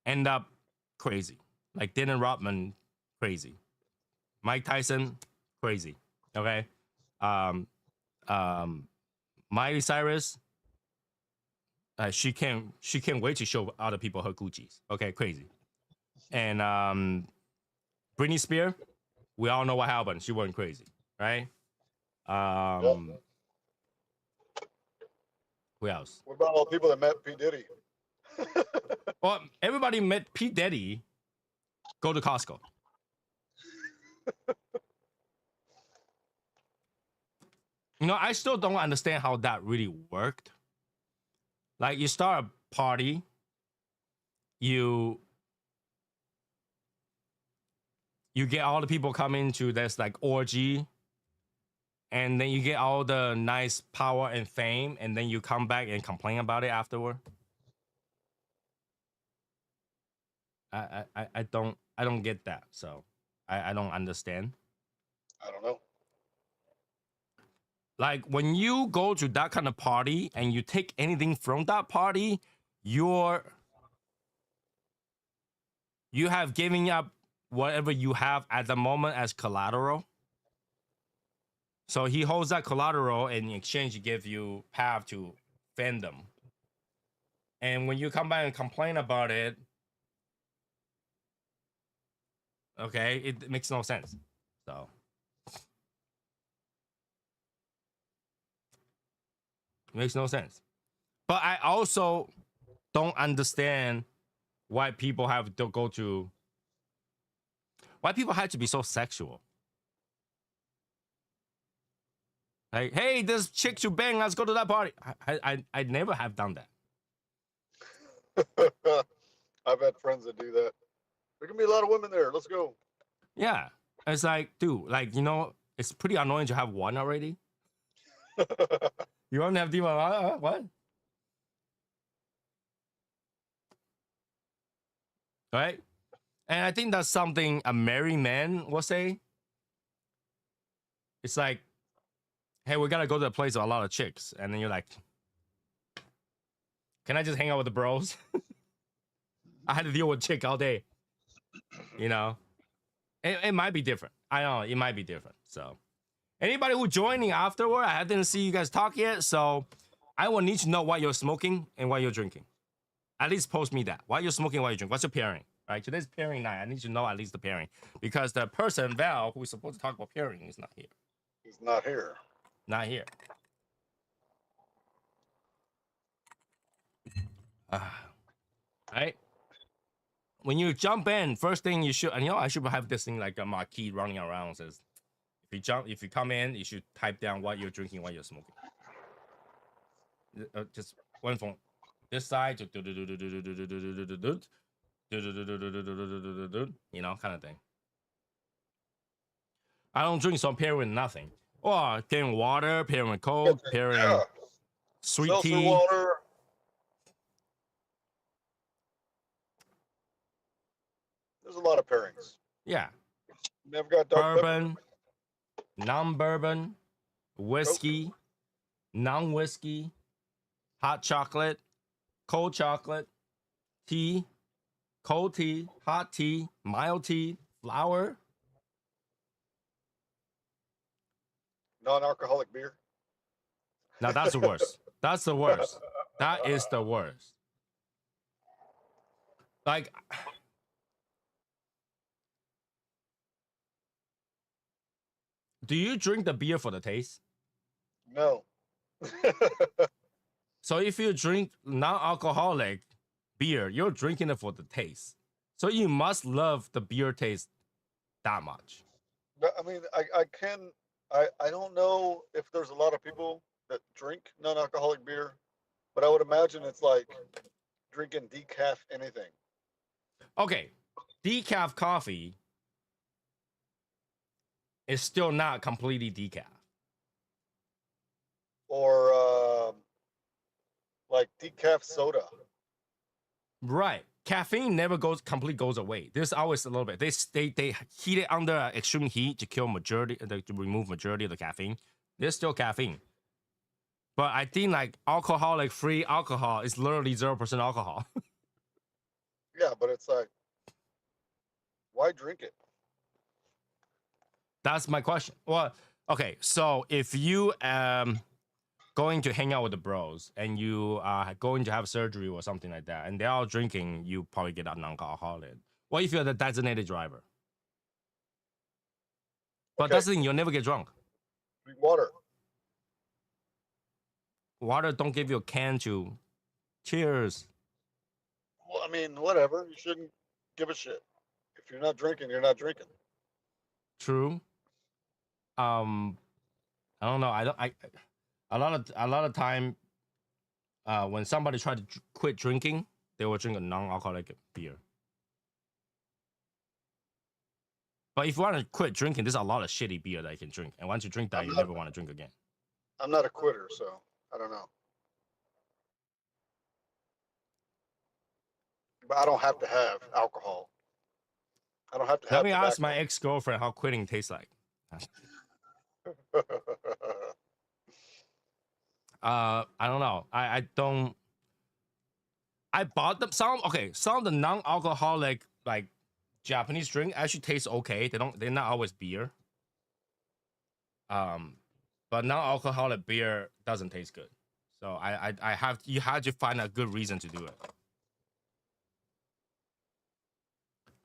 end up crazy. Like Dennis Rodman, crazy. Mike Tyson, crazy. Okay. Um, Miley Cyrus, she can't wait to show other people her Gucci's. Okay, crazy. And Britney Spears, we all know what happened. She went crazy, right?
Yep.
Who else?
What about all the people that met P. Diddy?
Well, everybody met P. Diddy. Go to Costco. You know, I still don't understand how that really worked. Like, you start a party, you get all the people coming to this like orgy, and then you get all the nice power and fame, and then you come back and complain about it afterward. I don't get that, so I don't understand.
I don't know.
Like, when you go to that kind of party and you take anything from that party, you have given up whatever you have at the moment as collateral. So he holds that collateral, and in exchange, he gives you path to fandom. And when you come back and complain about it, okay, it makes no sense. So it makes no sense. But I also don't understand why people have to go to, why people have to be so sexual. Like, hey, this chick to bang, let's go to that party. I never have done that.
I've had friends that do that. There can be a lot of women there. Let's go.
Yeah. It's like, dude, like, you know, it's pretty annoying to have one already. You don't have to what? Right? And I think that's something a married man will say. It's like, hey, we gotta go to a place with a lot of chicks. And then you're like, can I just hang out with the bros? I had to deal with chick all day. You know? It might be different. I don't know. It might be different. So anybody who joining afterward, I didn't see you guys talk yet. So I will need to know what you're smoking and what you're drinking. At least post me that. What you're smoking, what you're drinking. What's your pairing? Right? Today's pairing night. I need to know at least the pairing. Because the person, Val, who is supposed to talk about pairing, is not here.
He's not here.
Not here. Right? When you jump in, first thing you should, and you know, I should have this thing like a marquee running around says, if you come in, you should type down what you're drinking, what you're smoking. Just one from this side to you know, kind of thing. I don't drink, so I'm pairing with nothing. Or pairing water, pairing with Coke, pairing sweet
Seltzer
tea.
water. There's a lot of pairings.
Yeah.
Never got dark
bourbon, non-bourbon, whiskey, non-whiskey, hot chocolate, cold chocolate, tea, cold tea, hot tea, mild tea, flour.
Non-alcoholic beer.
Now that's the worst. That's the worst. That is the worst. Like, do you drink the beer for the taste?
No.
So if you drink non-alcoholic beer, you're drinking it for the taste. So you must love the beer taste that much.
I mean, I don't know if there's a lot of people that drink non-alcoholic beer, but I would imagine it's like drinking decaf anything.
Okay, decaf coffee is still not completely decaf.
like decaf soda.
Right. Caffeine never completely goes away. There's always a little bit. They heat it under extreme heat to kill majority to remove majority of the caffeine. There's still caffeine. But I think like alcoholic free alcohol is literally 0% alcohol.
Yeah, but it's like, why drink it?
That's my question. Well, okay, so if you going to hang out with the bros and you are going to have surgery or something like that, and they're all drinking, you probably get a non-alcoholic. What if you're the designated driver? But
Okay,
that's the thing, you'll never get drunk.
drink water.
Water don't give you a can to. Cheers.
Well, I mean, whatever. You shouldn't give a shit. If you're not drinking, you're not drinking.
True. I don't know. I don't. I a lot of time, when somebody try to quit drinking, they will drink a non-alcoholic beer. But if you want to quit drinking, there's a lot of shitty beer that you can drink, and once you drink that,
I'm
you
not,
never want to drink again.
I'm not a quitter, so I don't know. But I don't have to have alcohol. I don't have to
Let
have
me ask my
tobacco.
ex-girlfriend how quitting tastes like. I don't know. I don't. I bought them some. Okay, some of the non-alcoholic like Japanese drink actually taste okay. They're not always beer. But non-alcoholic beer doesn't taste good. So you had to find a good reason to do it.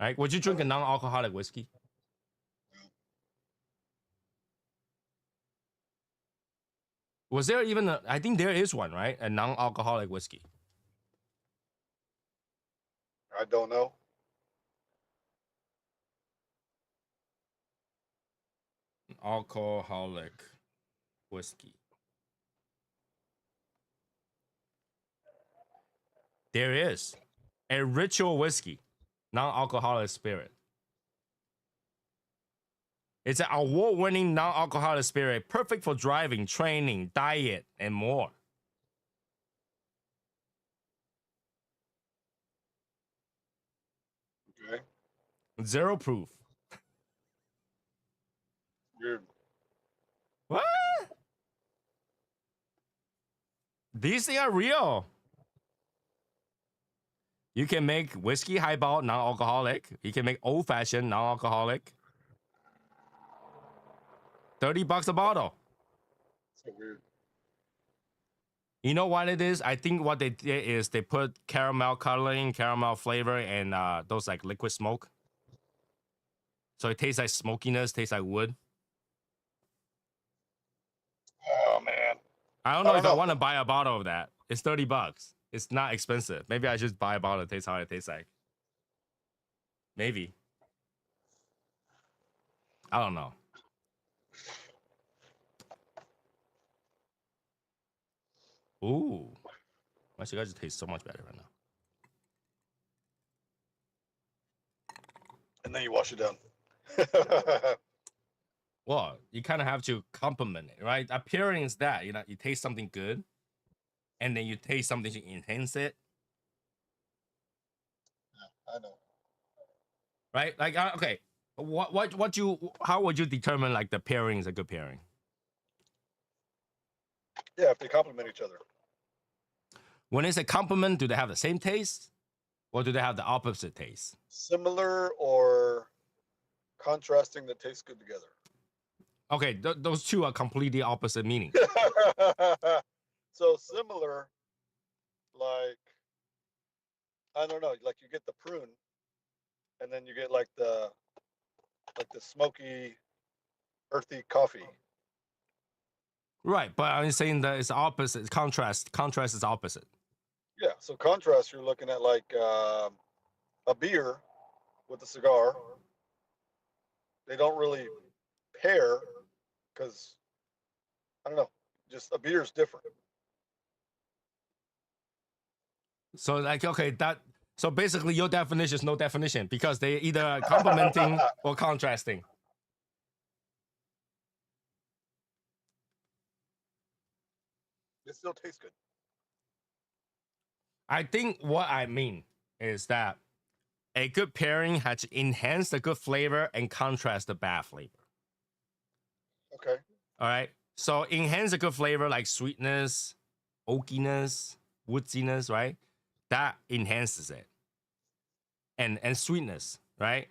Right? Would you drink a non-alcoholic whiskey? Was there even I think there is one, right? A non-alcoholic whiskey.
I don't know.
Alcoholic whiskey. There is a ritual whiskey, non-alcoholic spirit. It's an award-winning non-alcoholic spirit, perfect for driving, training, diet, and more.
Okay.
Zero proof.
Weird.
What? These things are real. You can make whiskey highball non-alcoholic. You can make old-fashioned non-alcoholic. $30 a bottle.
So weird.
You know what it is? I think what they did is they put caramel coloring, caramel flavor, and those like liquid smoke. So it tastes like smokiness, tastes like wood.
Oh man.
I don't know if I want to buy a bottle of that. It's $30. It's not expensive. Maybe I should buy a bottle that tastes how it tastes like. Maybe. I don't know. Ooh. My cigar just tastes so much better right now.
And then you wash it down.
Well, you kind of have to compliment it, right? Appearing is that, you know, you taste something good, and then you taste something to enhance it.
I know.
Right? Like, okay, how would you determine like the pairing is a good pairing?
Yeah, if they complement each other.
When it's a compliment, do they have the same taste, or do they have the opposite taste?
Similar or contrasting that tastes good together.
Okay, those two are completely opposite meaning.
So similar, like, I don't know, like you get the prune, and then you get like the smoky, earthy coffee.
Right, but I'm saying that it's opposite. Contrast is opposite.
Yeah. So contrast, you're looking at like a beer with a cigar. They don't really pair because I don't know. Just a beer is different.
So like, okay, so basically your definition is no definition because they either complementing or contrasting.
It still tastes good.
I think what I mean is that a good pairing has to enhance the good flavor and contrast the bad flavor.
Okay.
All right. So enhance the good flavor like sweetness, oakiness, woodsiness, right? That enhances it. And sweetness, right?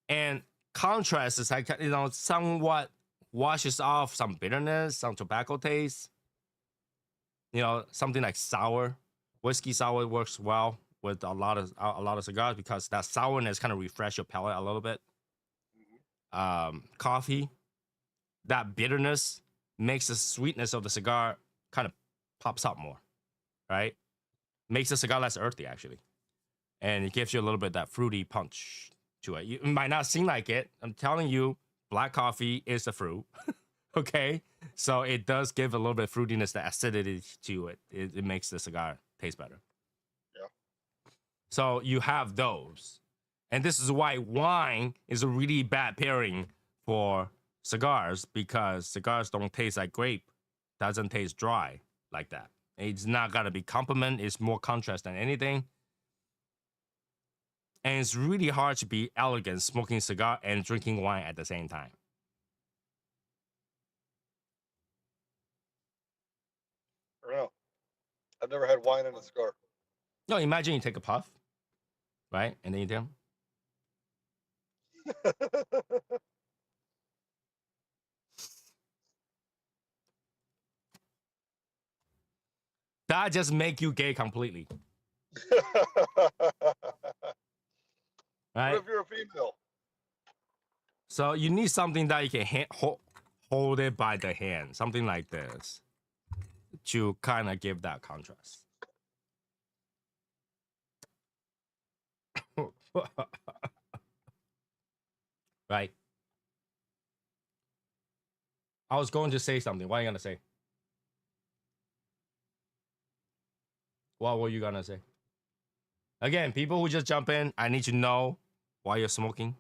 And contrast is like somewhat washes off some bitterness, some tobacco taste. Something like sour. Whiskey sour works well with a lot of cigars because that sourness kind of refresh your palate a little bit. Coffee, that bitterness makes the sweetness of the cigar kind of pops up more, right? Makes the cigar less earthy actually, and it gives you a little bit of that fruity punch to it. You might not seem like it. I'm telling you, black coffee is a fruit. Okay, so it does give a little bit of fruitiness, the acidity to it. It makes the cigar taste better.
Yeah.
So you have those, and this is why wine is a really bad pairing for cigars because cigars don't taste like grape, doesn't taste dry like that. It's not gotta be compliment. It's more contrast than anything. And it's really hard to be elegant smoking cigar and drinking wine at the same time.
I don't know. I've never had wine in a cigar.
No, imagine you take a puff, right? And then you do. That just make you gay completely. Right?
What if you're a female?
So you need something that you can hold it by the hand, something like this, to kind of give that contrast. Right? I was going to say something. What are you gonna say? What were you gonna say? Again, people who just jump in, I need to know why you're smoking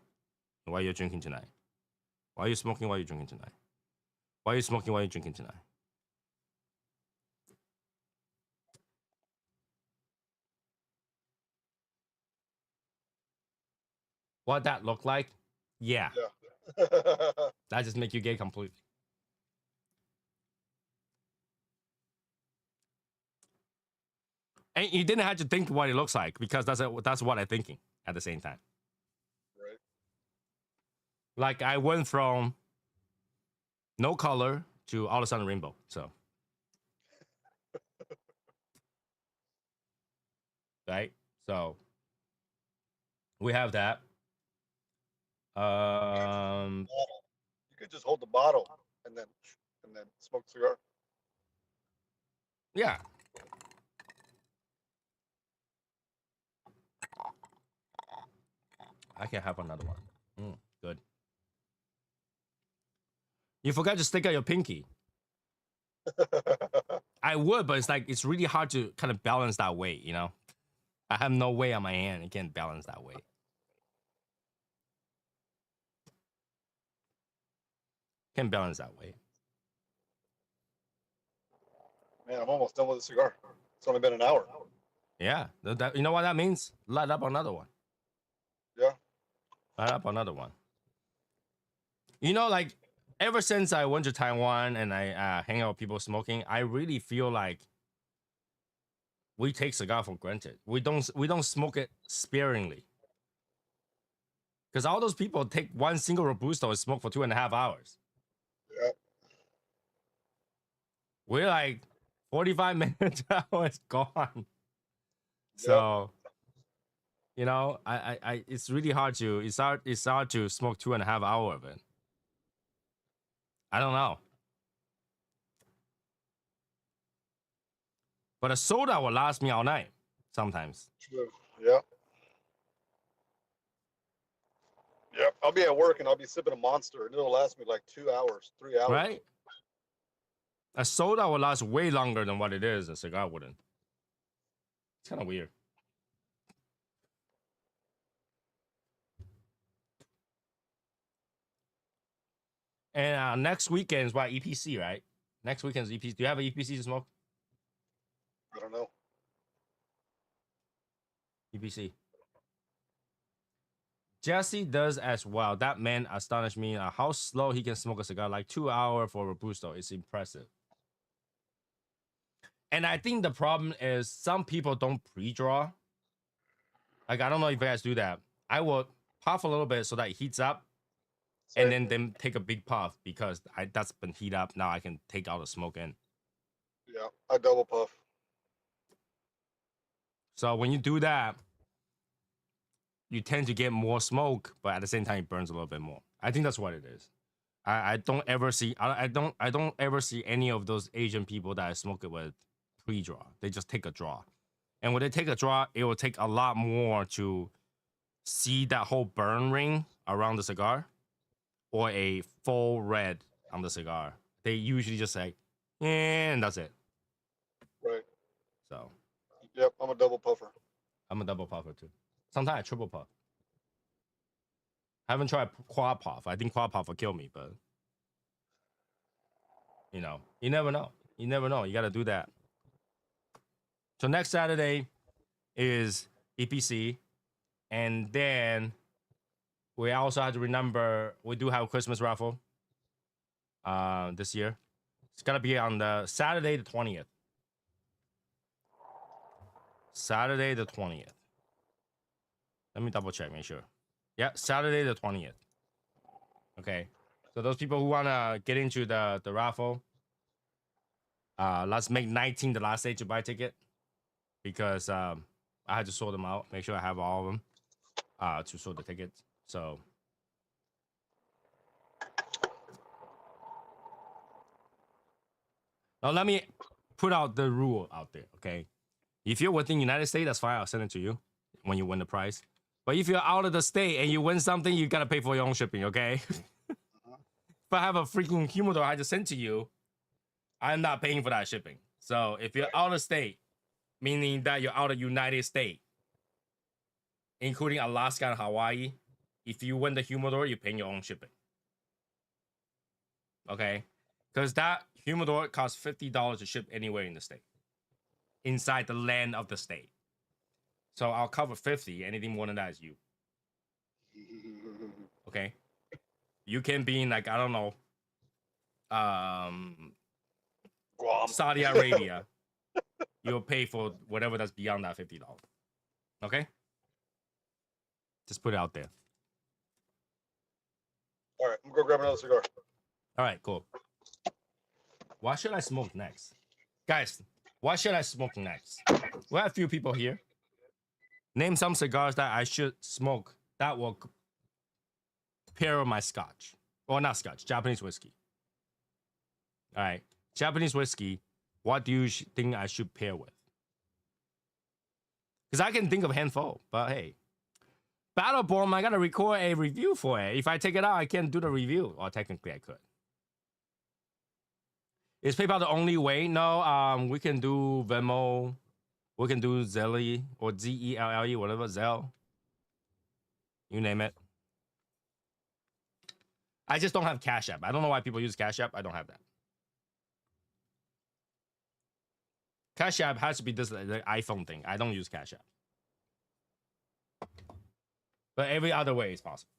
and why you're drinking tonight. Why are you smoking? Why are you drinking tonight? Why are you smoking? Why are you drinking tonight? What that look like? Yeah.
Yeah.
That just make you gay completely. And you didn't have to think what it looks like because that's what I'm thinking at the same time.
Right.
Like I went from no color to all of a sudden rainbow. So, right? So we have that. Um,
You could just hold the bottle and then smoke a cigar.
yeah. I can have another one. Good. You forgot to stick out your pinky. I would, but it's really hard to kind of balance that weight, I have no weight on my hand. It can't balance that weight. Can't balance that weight.
Man, I'm almost done with the cigar. It's only been an hour.
Yeah. You know what that means? Light up another one.
Yeah.
Light up another one. Like ever since I went to Taiwan and I hang out with people smoking, I really feel like we take cigar for granted. We don't smoke it sparingly. Because all those people take one single Robusto and smoke for 2.5 hours.
Yeah.
We're like 45 minutes it's gone. So, I it's really hard to it's hard to smoke 2.5 hours of it. I don't know. But a soda will last me all night sometimes.
True. Yeah. Yep. I'll be at work and I'll be sipping a Monster and it'll last me like 2 hours, 3 hours.
Right? A soda will last way longer than what it is. A cigar wouldn't. It's kind of weird. And next weekend is what EPC, right? Next weekend's EPC. Do you have an EPC to smoke?
I don't know.
EPC. Jesse does as well. That man astonished me. How slow he can smoke a cigar, like 2 hours for Robusto. It's impressive. And I think the problem is some people don't pre-draw. Like, I don't know if you guys do that. I will puff a little bit so that it heats up, and then take a big puff because that's been heat up. Now I can take all the smoke in.
Yeah, I double puff.
So when you do that, you tend to get more smoke, but at the same time it burns a little bit more. I think that's what it is. I don't ever see I don't ever see any of those Asian people that I smoke it with pre-draw. They just take a draw. And when they take a draw, it will take a lot more to see that whole burn ring around the cigar or a full red on the cigar. They usually just say, and that's it.
Right.
So
Yep, I'm a double puffer.
I'm a double puffer too. Sometimes I triple puff. I haven't tried quad puff. I think quad puff will kill me, but you know, you never know. You never know. You got to do that. So next Saturday is EPC, and then we also have to remember we do have a Christmas raffle this year. It's gonna be on the Saturday the 20th. Saturday the 20th. Let me double check, make sure. Yeah, Saturday the 20th. Okay. So those people who wanna get into the raffle, let's make 19 the last day to buy a ticket because I had to sort them out, make sure I have all of them to sort the tickets. So now let me put out the rule out there, okay? If you're within the United States, that's fine. I'll send it to you when you win the prize. But if you're out of the state and you win something, you gotta pay for your own shipping, okay? If I have a freaking humidor I just sent to you, I'm not paying for that shipping. So if you're out of state, meaning that you're out of United States, including Alaska and Hawaii, if you win the humidor, you're paying your own shipping. Okay? Because that humidor costs $50 to ship anywhere in the state, inside the land of the state. So I'll cover 50. Anything more than that is you. Okay? You can be in, like, I don't know,
Guam.
Saudi Arabia. You'll pay for whatever that's beyond that $50. Okay? Just put it out there.
All right, I'm gonna go grab another cigar.
All right, cool. What should I smoke next? Guys, what should I smoke next? We have a few people here. Name some cigars that I should smoke that will pair with my scotch. Or not scotch, Japanese whiskey. All right, Japanese whiskey, what do you think I should pair with? Because I can think of a handful, but hey. Battleborn, I gotta record a review for it. If I take it out, I can't do the review. Or technically I could. Is PayPal the only way? No, we can do Venmo. We can do Zelle or Zelle, whatever, Zelle. You name it. I just don't have Cash App. I don't know why people use Cash App. I don't have that. Cash App has to be this the iPhone thing. I don't use Cash App. But every other way is possible.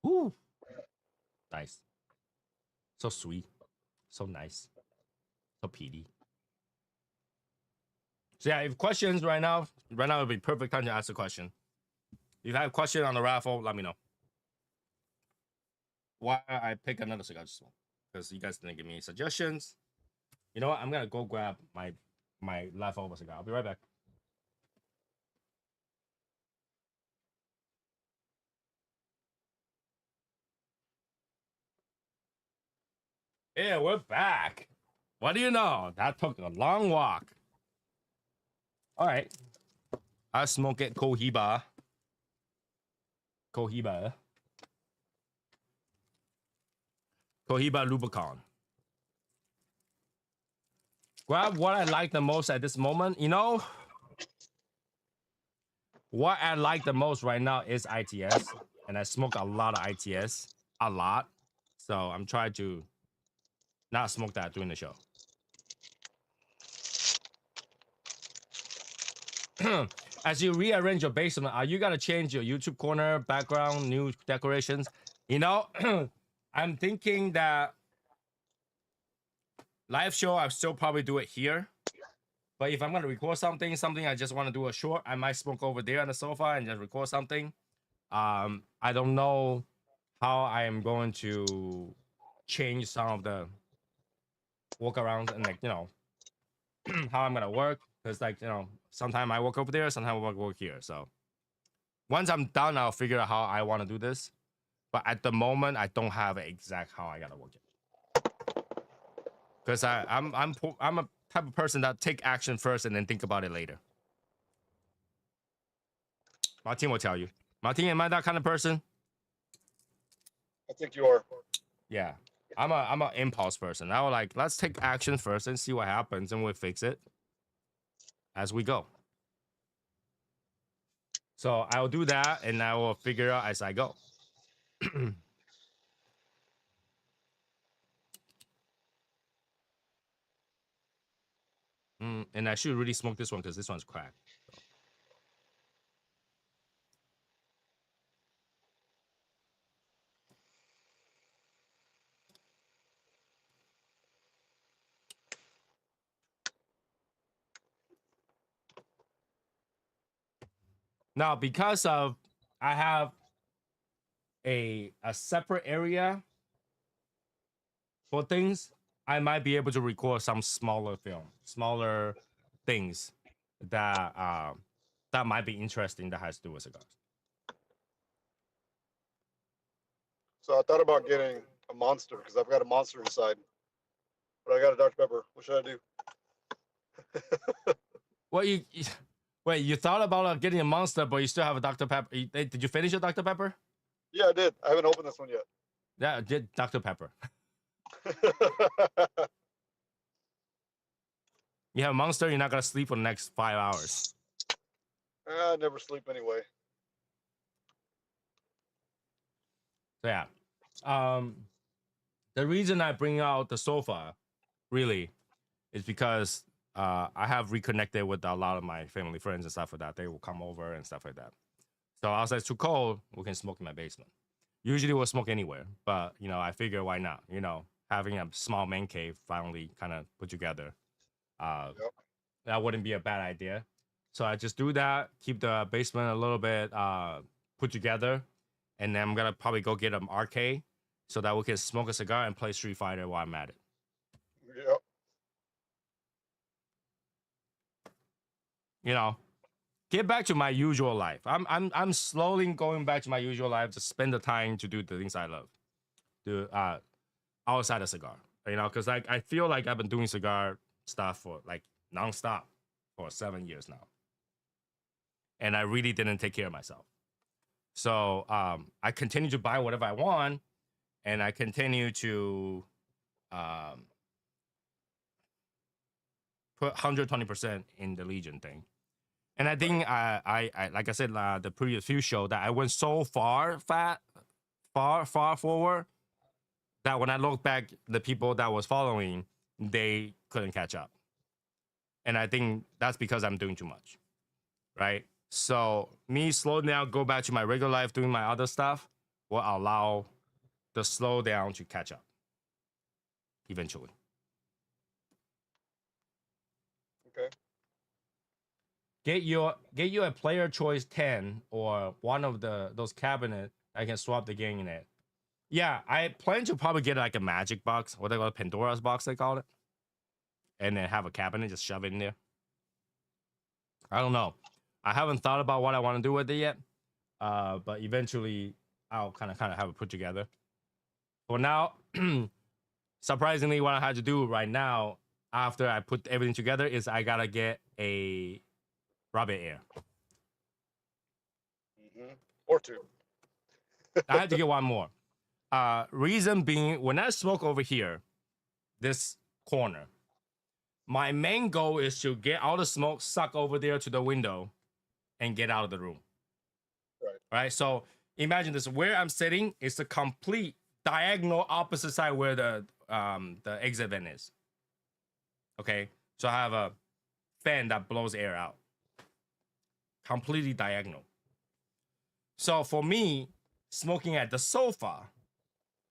Ooh. Nice. So sweet. So nice. So peaty. So yeah, if questions right now would be perfect time to ask a question. If you have a question on the raffle, let me know. Why I pick another cigar to smoke? Because you guys didn't give me any suggestions. You know what? I'm gonna go grab my leftover cigar. I'll be right back. Yeah, we're back. What do you know? That took a long walk. All right. I smoke it Cohiba. Cohiba Rubicon. Grab what I like the most at this moment. You know, what I like the most right now is ITS. And I smoke a lot of ITS. A lot. So I'm trying to not smoke that during the show. As you rearrange your basement, are you gonna change your YouTube corner background, new decorations? You know, I'm thinking that live show, I'll still probably do it here. But if I'm gonna record something I just want to do a short, I might smoke over there on the sofa and just record something. I don't know how I am going to change some of the workarounds and like how I'm gonna work, because like sometimes I work over there, sometimes I work here. So once I'm done, I'll figure out how I want to do this. But at the moment, I don't have exact how I gotta work it, because I'm a type of person that take action first and then think about it later. Martin will tell you. Martin, am I that kind of person?
I think you are.
Yeah. I'm a impulse person. I was like, let's take action first and see what happens, and we'll fix it as we go. So I'll do that, and I will figure out as I go. And I should really smoke this one because this one's cracked. So. Now, because of I have a separate area for things, I might be able to record some smaller things that that might be interesting that has to do with cigars.
So I thought about getting a monster because I've got a monster inside, but I got a Dr. Pepper. What should I do?
Well, wait, you thought about getting a monster, but you still have a Dr. Pepper. Did you finish your Dr. Pepper?
Yeah, I did. I haven't opened this one yet.
Yeah, did Dr. Pepper. You have a monster, you're not gonna sleep for the next 5 hours.
I never sleep anyway.
So yeah. The reason I bring out the sofa really is because I have reconnected with a lot of my family friends and stuff like that. They will come over and stuff like that. So I was like, it's too cold, we can smoke in my basement. Usually we'll smoke anywhere, but I figure why not? Having a small man cave finally kind of put together. Yep. That wouldn't be a bad idea. So I just do that, keep the basement a little bit put together, and then I'm gonna probably go get an arcade so that we can smoke a cigar and play Street Fighter while I'm at it.
Yep.
Get back to my usual life. I'm slowly going back to my usual life to spend the time to do the things I love, do outside of cigar. Because I feel like I've been doing cigar stuff for like nonstop for 7 years now, and I really didn't take care of myself. So I continue to buy whatever I want, and I continue to put 120% in the Legion thing. And I think I like I said the previous few show that I went so far forward that when I look back, the people that was following, they couldn't catch up. And I think that's because I'm doing too much, right? So me slowing down, go back to my regular life, doing my other stuff, will allow the slowdown to catch up eventually.
Okay.
Get you a player choice 10 or one of those cabinet I can swap the game in it. Yeah, I plan to probably get like a magic box, what they call it, Pandora's box they call it, and then have a cabinet, just shove it in there. I don't know. I haven't thought about what I want to do with it yet, but eventually I'll kind of have it put together. For now, surprisingly, what I had to do right now after I put everything together is I gotta get a rabbit air.
Or two.
I had to get one more. Reason being, when I smoke over here, this corner, my main goal is to get all the smoke, suck over there to the window, and get out of the room.
Right.
Right. So imagine this: where I'm sitting is the complete diagonal opposite side where the exit vent is. Okay, so I have a fan that blows air out, completely diagonal. So for me, smoking at the sofa,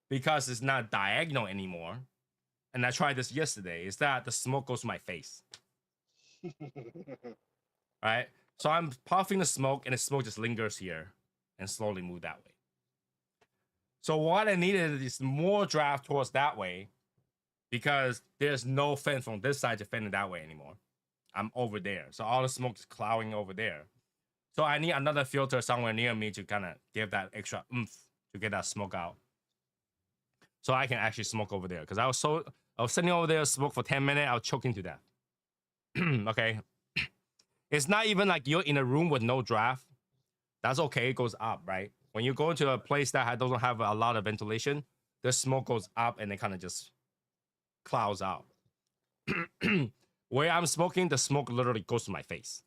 because it's not diagonal anymore, and I tried this yesterday, is that the smoke goes to my face. Right? So I'm puffing the smoke, and the smoke just lingers here and slowly move that way. So what I needed is more draft towards that way, because there's no fan from this side to fan it that way anymore. I'm over there. So all the smoke is clouding over there. So I need another filter somewhere near me to kind of give that extra oomph to get that smoke out. So I can actually smoke over there. Because I was sitting over there, smoke for 10 minutes, I was choking to death. Okay. It's not even like you're in a room with no draft. That's okay, it goes up, right? When you go into a place that doesn't have a lot of ventilation, the smoke goes up and it kind of just clouds out. Where I'm smoking, the smoke literally goes to my face.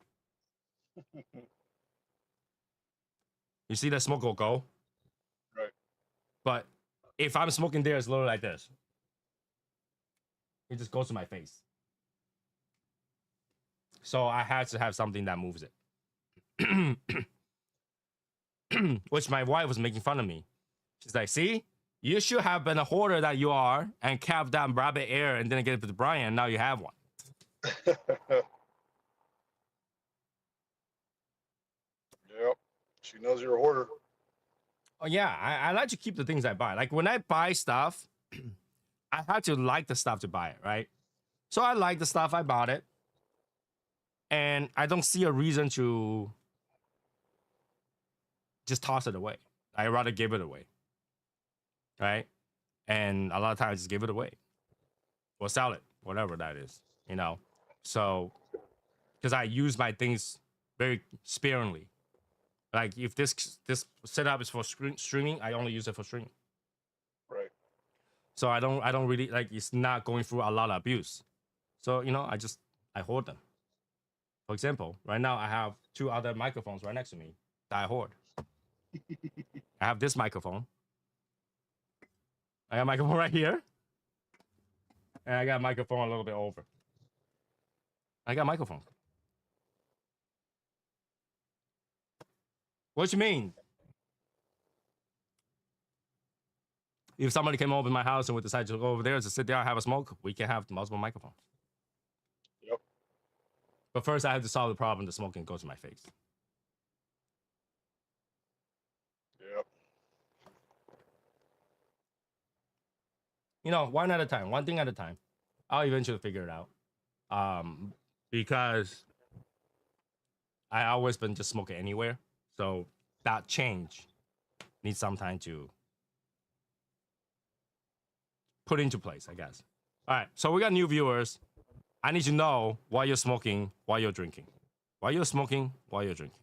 You see the smoke will go?
Right.
But if I'm smoking there, it's literally like this. It just goes to my face. So I had to have something that moves it. Which my wife was making fun of me. She's like, see, you should have been a hoarder that you are and kept that rabbit air and then get it to Brian. Now you have one.
Yep. She knows you're a hoarder.
Oh, yeah. I like to keep the things I buy. Like when I buy stuff, I have to like the stuff to buy it, right? So I like the stuff, I bought it. And I don't see a reason to just toss it away. I'd rather give it away. Right? And a lot of times I just give it away. Or sell it, whatever that is, you know? So, because I use my things very sparingly. Like if this setup is for streaming, I only use it for streaming.
Right.
So I don't really like, it's not going through a lot of abuse. So I hoard them. For example, right now I have 2 other microphones right next to me that I hoard. I have this microphone. I got a microphone right here. And I got a microphone a little bit over. I got a microphone. What you mean? If somebody came over to my house and we decided to go over there to sit there and have a smoke, we can have multiple microphones.
Yep.
But first, I have to solve the problem. The smoking goes to my face.
Yep.
You know, one at a time, one thing at a time. I'll eventually figure it out. Because I always been just smoking anywhere. So that change needs some time to put into place, I guess. All right, so we got new viewers. I need to know why you're smoking, why you're drinking. Why you're smoking, why you're drinking.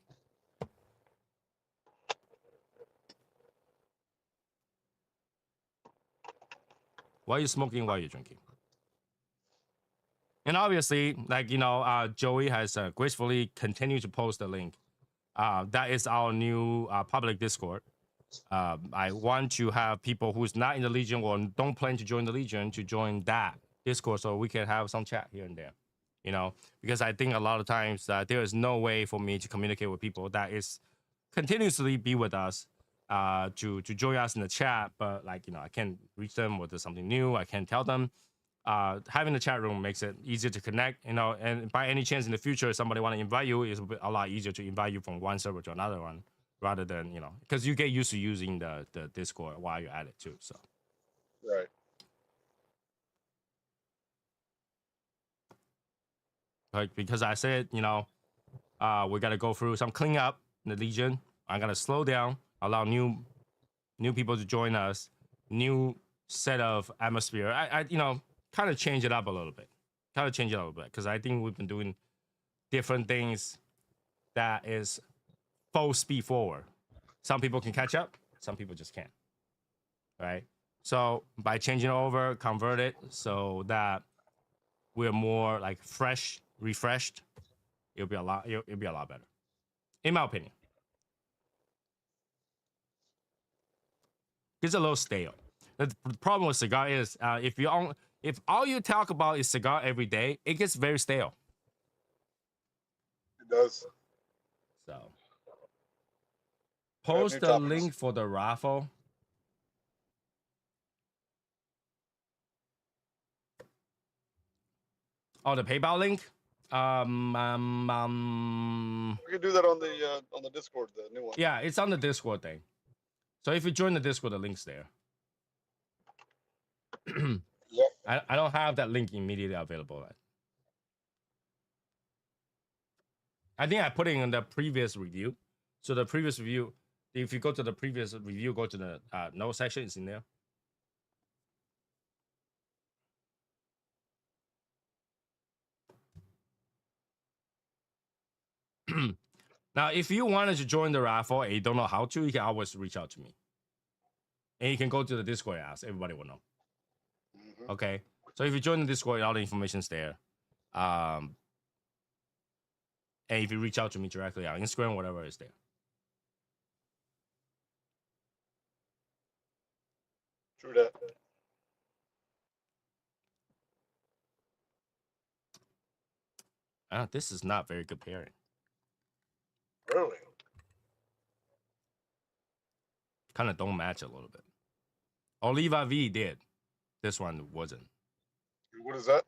Why you're smoking, why you're drinking. And obviously, like, Joey has gracefully continued to post the link. That is our new public Discord. I want to have people who's not in the Legion or don't plan to join the Legion to join that Discord so we can have some chat here and there, because I think a lot of times there is no way for me to communicate with people that is continuously be with us to join us in the chat, but I can't reach them or there's something new. I can't tell them. Having the chat room makes it easier to connect, and by any chance in the future, somebody want to invite you, it's a lot easier to invite you from one server to another one rather than, because you get used to using the Discord while you're at it too. So,
right.
Like, because I said, we got to go through some cleanup in the Legion. I'm going to slow down, allow new people to join us, new set of atmosphere. I kind of change it up a little bit. Because I think we've been doing different things that is full speed forward. Some people can catch up, some people just can't. Right? So by changing it over, convert it so that we're more like fresh, refreshed, it'll be a lot better. In my opinion. It's a little stale. The problem with cigar is if all you talk about is cigar every day, it gets very stale.
It does.
So
We have
post
new
the
topics.
link for the raffle. Oh, the PayPal link.
We can do that on the Discord, the new one.
Yeah, it's on the Discord thing. So if you join the Discord, the link's there.
Yep.
I don't have that link immediately available. I think I put it in the previous review. So the previous review, if you go to the previous review, go to the note section, it's in there. Now, if you wanted to join the raffle and you don't know how to, you can always reach out to me. And you can go to the Discord and ask. Everybody will know.
Mm-hmm.
Okay. So if you join the Discord, all the information's there. And if you reach out to me directly on Instagram, whatever is there.
True that.
This is not very good pairing.
Really?
Kind of don't match a little bit. Oliva V did. This one wasn't.
What is that?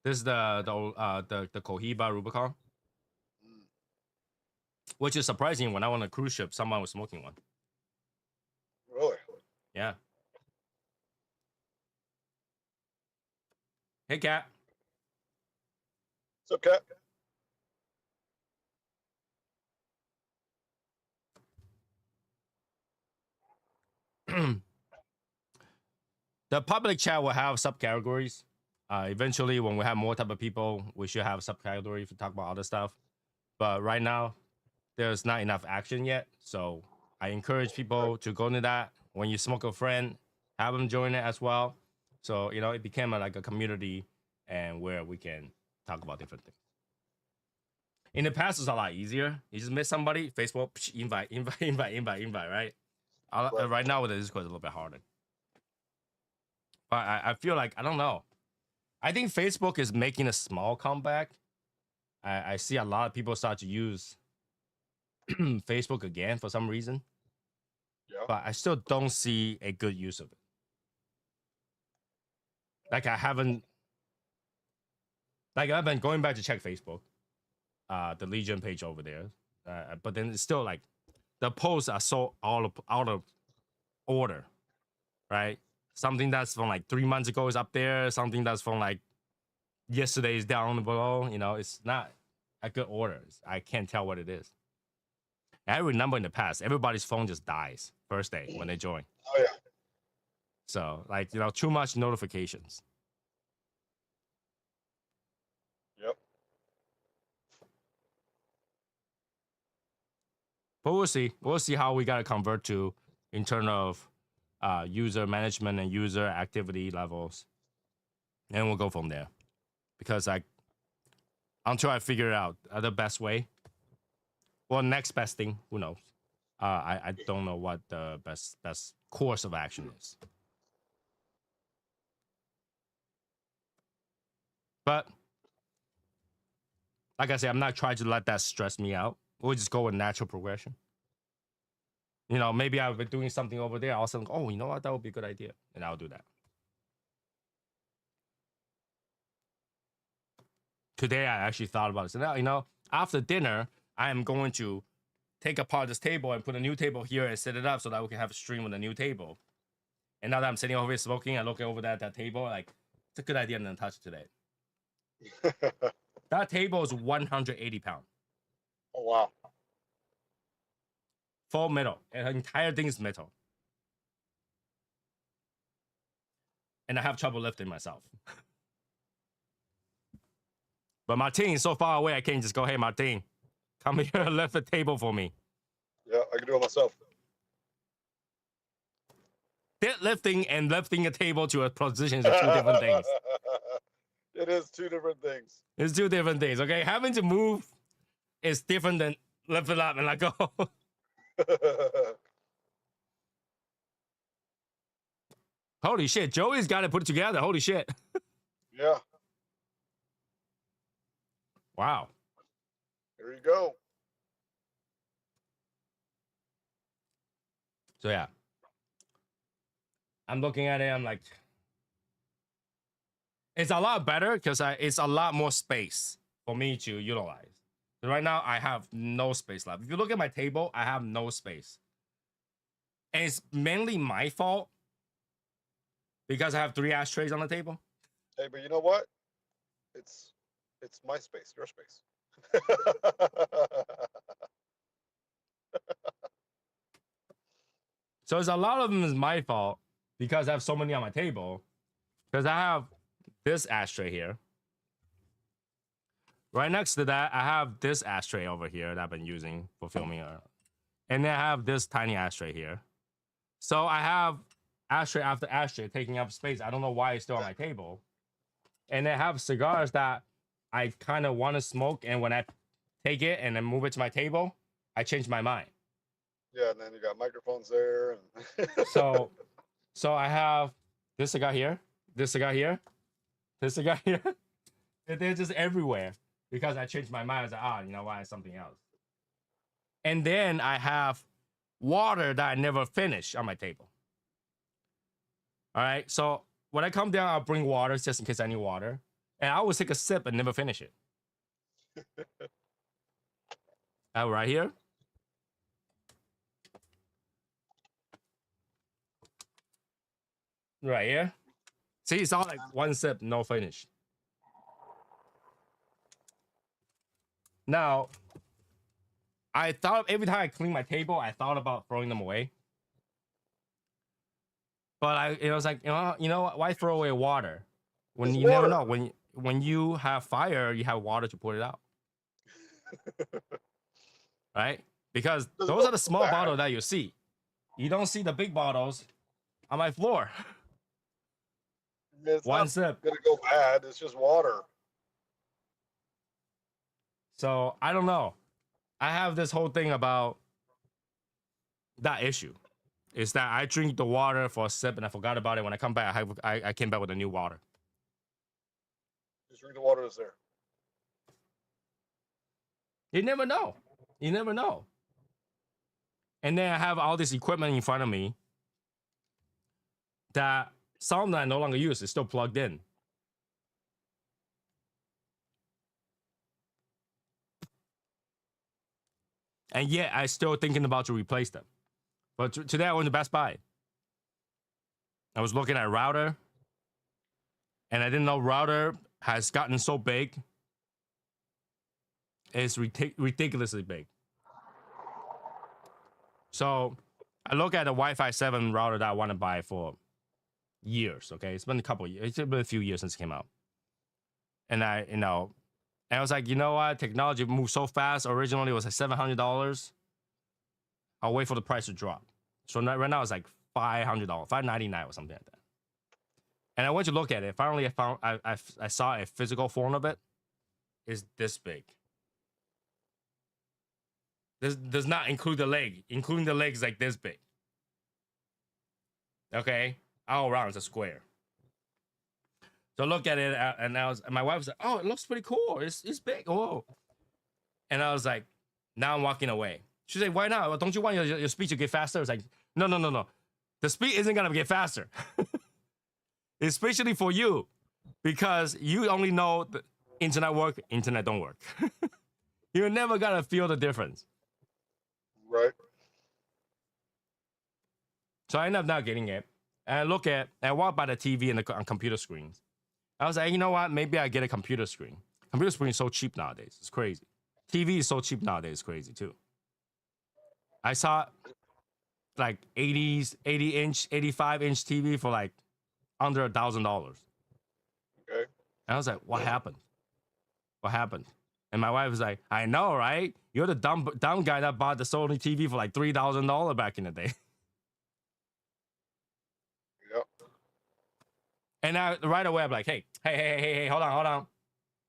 This is the Cohiba Rubicon, which is surprising. When I went on a cruise ship, someone was smoking one.
Really?
Yeah. Hey, Cat.
What's up, Cat?
The public chat will have subcategories. Eventually, when we have more type of people, we should have a subcategory to talk about other stuff. But right now, there's not enough action yet. So I encourage people to go into that. When you smoke a friend, have them join it as well. So, you know, it became like a community and where we can talk about different things. In the past, it's a lot easier. You just miss somebody, Facebook, invite, right? Right now with the Discord, it's a little bit harder. But I feel like, I don't know. I think Facebook is making a small comeback. I see a lot of people start to use Facebook again for some reason.
Yeah.
But I still don't see a good use of it. Like I've been going back to check Facebook, the Legion page over there. But then it's still like the posts are so out of order, right? Something that's from like 3 months ago is up there. Something that's from like yesterday is down below. You know, it's not a good order. I can't tell what it is. I remember in the past, everybody's phone just dies first day when they join.
Oh yeah.
So like, you know, too much notifications.
Yep.
But we'll see. We'll see how we got to convert to in terms of user management and user activity levels. And we'll go from there. Because until I figure it out the best way. Well, next best thing, who knows? I don't know what the best course of action is. But like I said, I'm not trying to let that stress me out. We'll just go with natural progression. You know, maybe I've been doing something over there. I'll say, oh, you know what? That would be a good idea. And I'll do that. Today, I actually thought about it. So now, you know, after dinner, I am going to take apart this table and put a new table here and set it up so that we can have a stream on the new table. And now that I'm sitting over here smoking, I look over that table, like, it's a good idea to touch it today. That table is 180 pounds.
Oh, wow.
Full metal. And the entire thing is metal. And I have trouble lifting myself. But Martin is so far away, I can't just go, hey, Martin, come here and lift the table for me.
Yeah, I can do it myself.
Deadlifting and lifting a table to a position are two different things.
It is two different things.
It's two different things, okay? Having to move is different than lift it up and let go. Holy shit, Joey's got to put it together. Holy shit.
Yeah.
Wow.
There you go.
So yeah. I'm looking at it, I'm like, it's a lot better because it's a lot more space for me to utilize. So right now, I have no space left. If you look at my table, I have no space. And it's mainly my fault because I have 3 ashtrays on the table.
Hey, but you know what? It's my space, your space.
So it's a lot of them is my fault because I have so many on my table. Because I have this ashtray here. Right next to that, I have this ashtray over here that I've been using for filming. And then I have this tiny ashtray here. So I have ashtray after ashtray taking up space. I don't know why it's still on my table. And I have cigars that I kind of want to smoke. And when I take it and then move it to my table, I change my mind.
Yeah, and then you got microphones there. And
So I have this cigar here, this cigar here, this cigar here. They're just everywhere because I changed my mind. I was like, you know what, it's something else. And then I have water that I never finish on my table. All right, so when I come down, I'll bring water just in case I need water. And I always take a sip and never finish it. Right here. Right here. See, it's all like one sip, no finish. Now, I thought every time I clean my table, I thought about throwing them away. But it was like, you know, why throw away water when
It's
you never
water.
know when you have fire, you have water to put it out, right? Because those are the small bottles that you see. You don't see the big bottles on my floor.
It's
One
not
sip.
gonna go bad. It's just water.
So I don't know. I have this whole thing about that issue. Is that I drink the water for a sip and I forgot about it. When I come back, I came back with a new water.
Just drink the water that's there.
You never know. You never know. And then I have all this equipment in front of me that some that I no longer use is still plugged in. And yet I still thinking about to replace them. But today I went to Best Buy. I was looking at router, and I didn't know router has gotten so big. It's ridiculously big. So I look at a Wi-Fi 7 router that I want to buy for years. Okay, it's been a couple of years. It's been a few years since it came out, and and I was like, you know what? Technology moves so fast. Originally, it was like $700. I'll wait for the price to drop. So right now, it's like $500, $599 or something like that. And I went to look at it. Finally, I saw a physical form of it. It's this big. This does not include the leg. Including the leg is like this big. Okay, all around it's a square. So look at it, and my wife was like, "Oh, it looks pretty cool. It's big. Oh," and I was like, "Now I'm walking away." She's like, "Why not? Well, don't you want your speed to get faster?" It's like, no. The speed isn't gonna get faster, especially for you, because you only know the internet work, internet don't work. You're never gonna feel the difference.
Right.
So I ended up not getting it. And I walk by the TV and on computer screens. I was like, you know what? Maybe I get a computer screen. Computer screen is so cheap nowadays. It's crazy. TV is so cheap nowadays. It's crazy too. I saw like 80-inch, 85-inch TV for like under $1,000.
Okay.
And I was like, what happened? What happened? And my wife was like, I know, right? You're the dumb guy that bought the Sony TV for like $3,000 back in the day.
Yep.
And right away, I'm like, hey, hold on.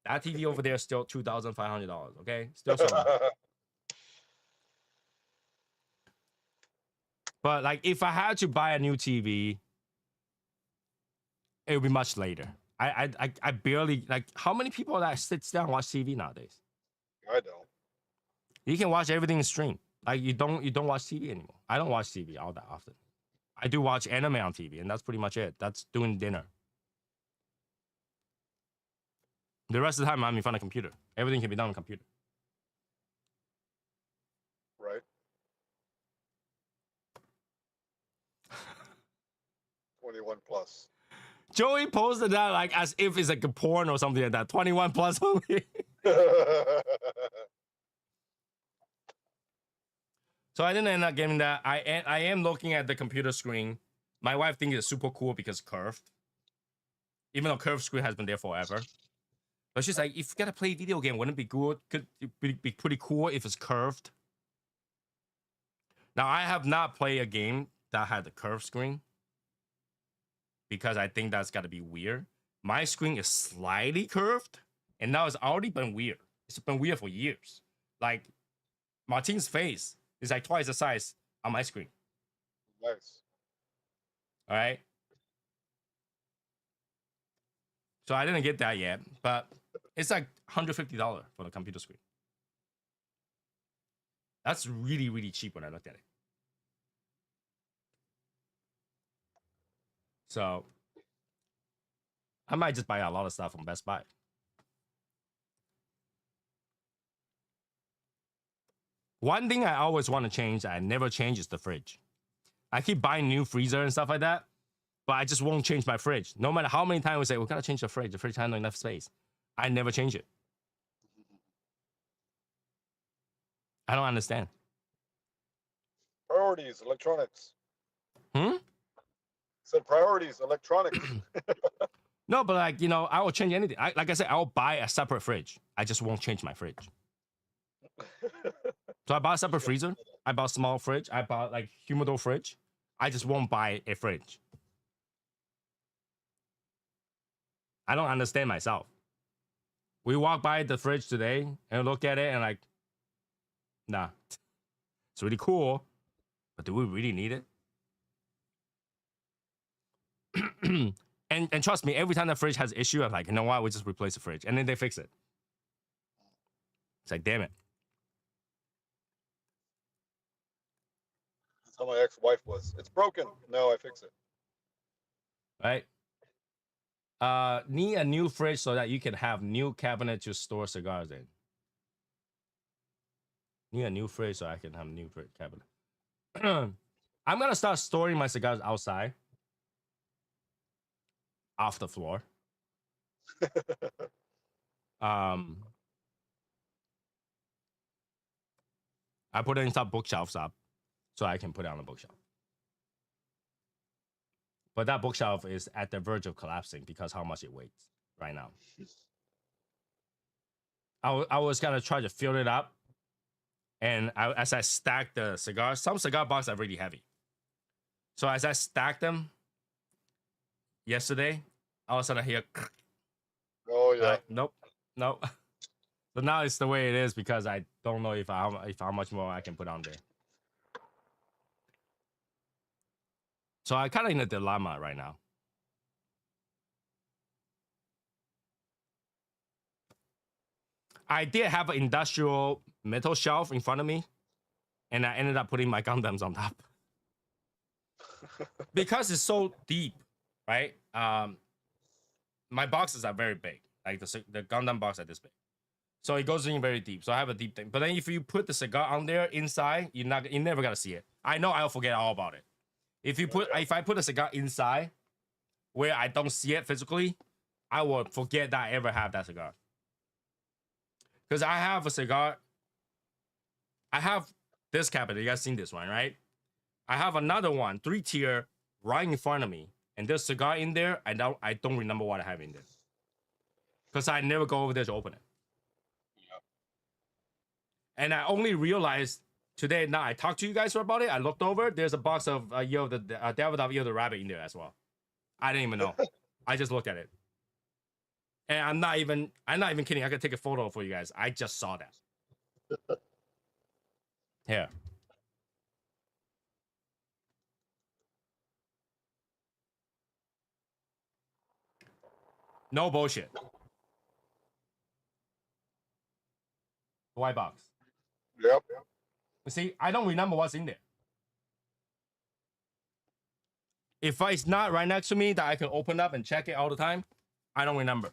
That TV over there is still $2,500, okay? Still so much. But like, if I had to buy a new TV, It'll be much later. I barely like. How many people that sits down and watch TV nowadays?
I don't.
You can watch everything in stream. Like you don't watch TV anymore. I don't watch TV all that often. I do watch anime on TV, and that's pretty much it. That's doing dinner. The rest of the time, I'm in front of a computer. Everything can be done on a computer.
Right. 21 plus.
Joey posted that like as if it's like a porn or something like that. 21 plus only. So I didn't end up getting that. I am looking at the computer screen. My wife thinks it's super cool because curved. Even though curved screen has been there forever. But she's like, if you gotta play a video game, wouldn't it be good? Could it be pretty cool if it's curved? Now I have not played a game that had the curved screen. Because I think that's gotta be weird. My screen is slightly curved, and now it's already been weird. It's been weird for years. Like Martine's face is like twice the size on my screen.
Nice.
All right. So I didn't get that yet, but it's like $150 for the computer screen. That's really, really cheap when I looked at it. So I might just buy a lot of stuff from Best Buy. One thing I always want to change that I never change is the fridge. I keep buying new freezer and stuff like that, but I just won't change my fridge. No matter how many times we say, we gotta change the fridge has not enough space. I never change it. I don't understand.
Priorities, electronics.
Hmm?
Said priorities, electronics.
No, but like, you know, I will change anything. Like I said, I will buy a separate fridge. I just won't change my fridge. So I bought a separate freezer. I bought a small fridge. I bought like humidor fridge. I just won't buy a fridge. I don't understand myself. We walk by the fridge today and look at it and like, nah, it's really cool, but do we really need it? and trust me, every time the fridge has an issue, I'm like, you know what? We just replace the fridge, and then they fix it. It's like, damn it.
That's how my ex-wife was. It's broken. No, I fix it.
Right? Need a new fridge so that you can have new cabinet to store cigars in. Need a new fridge so I can have a new cabinet. I'm gonna start storing my cigars outside, off the floor. I put it in some bookshelves up so I can put it on the bookshelf. But that bookshelf is at the verge of collapsing because how much it weighs right now. I was gonna try to fill it up, and as I stack the cigars, some cigar boxes are really heavy. So as I stacked them yesterday, all of a sudden I hear.
Oh yeah.
Nope. So now it's the way it is because I don't know if how much more I can put on there. So I kind of in a dilemma right now. I did have an industrial metal shelf in front of me, and I ended up putting my Gundams on top. Because it's so deep, right? My boxes are very big. Like the Gundam box are this big. So it goes in very deep. So I have a deep thing. But then if you put the cigar on there inside, you're never gonna see it. I know I'll forget all about it. If I put a cigar inside where I don't see it physically, I will forget that I ever have that cigar. Because I have a cigar. I have this cabinet. You guys seen this one, right? I have another one, 3-tier, right in front of me. And there's a cigar in there. I don't remember what I have in there. Because I never go over there to open it.
Yeah.
And I only realized today, now I talked to you guys about it. I looked over. There's a box of Devil of Year the Rabbit in there as well. I didn't even know. I just looked at it. And I'm not even kidding. I could take a photo for you guys. I just saw that. Here. No bullshit. White box.
Yep.
You see, I don't remember what's in there. If it's not right next to me that I can open up and check it all the time, I don't remember.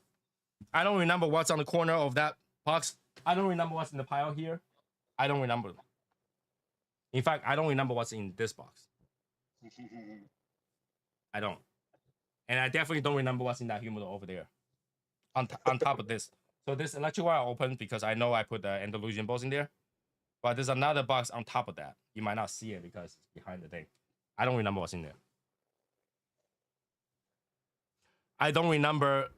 I don't remember what's on the corner of that box. I don't remember what's in the pile here. I don't remember. In fact, I don't remember what's in this box. I don't. And I definitely don't remember what's in that humidor over there. On top of this. So this electric wire opened because I know I put the Andalusian balls in there. But there's another box on top of that. You might not see it because it's behind the thing. I don't remember what's in there. I don't remember,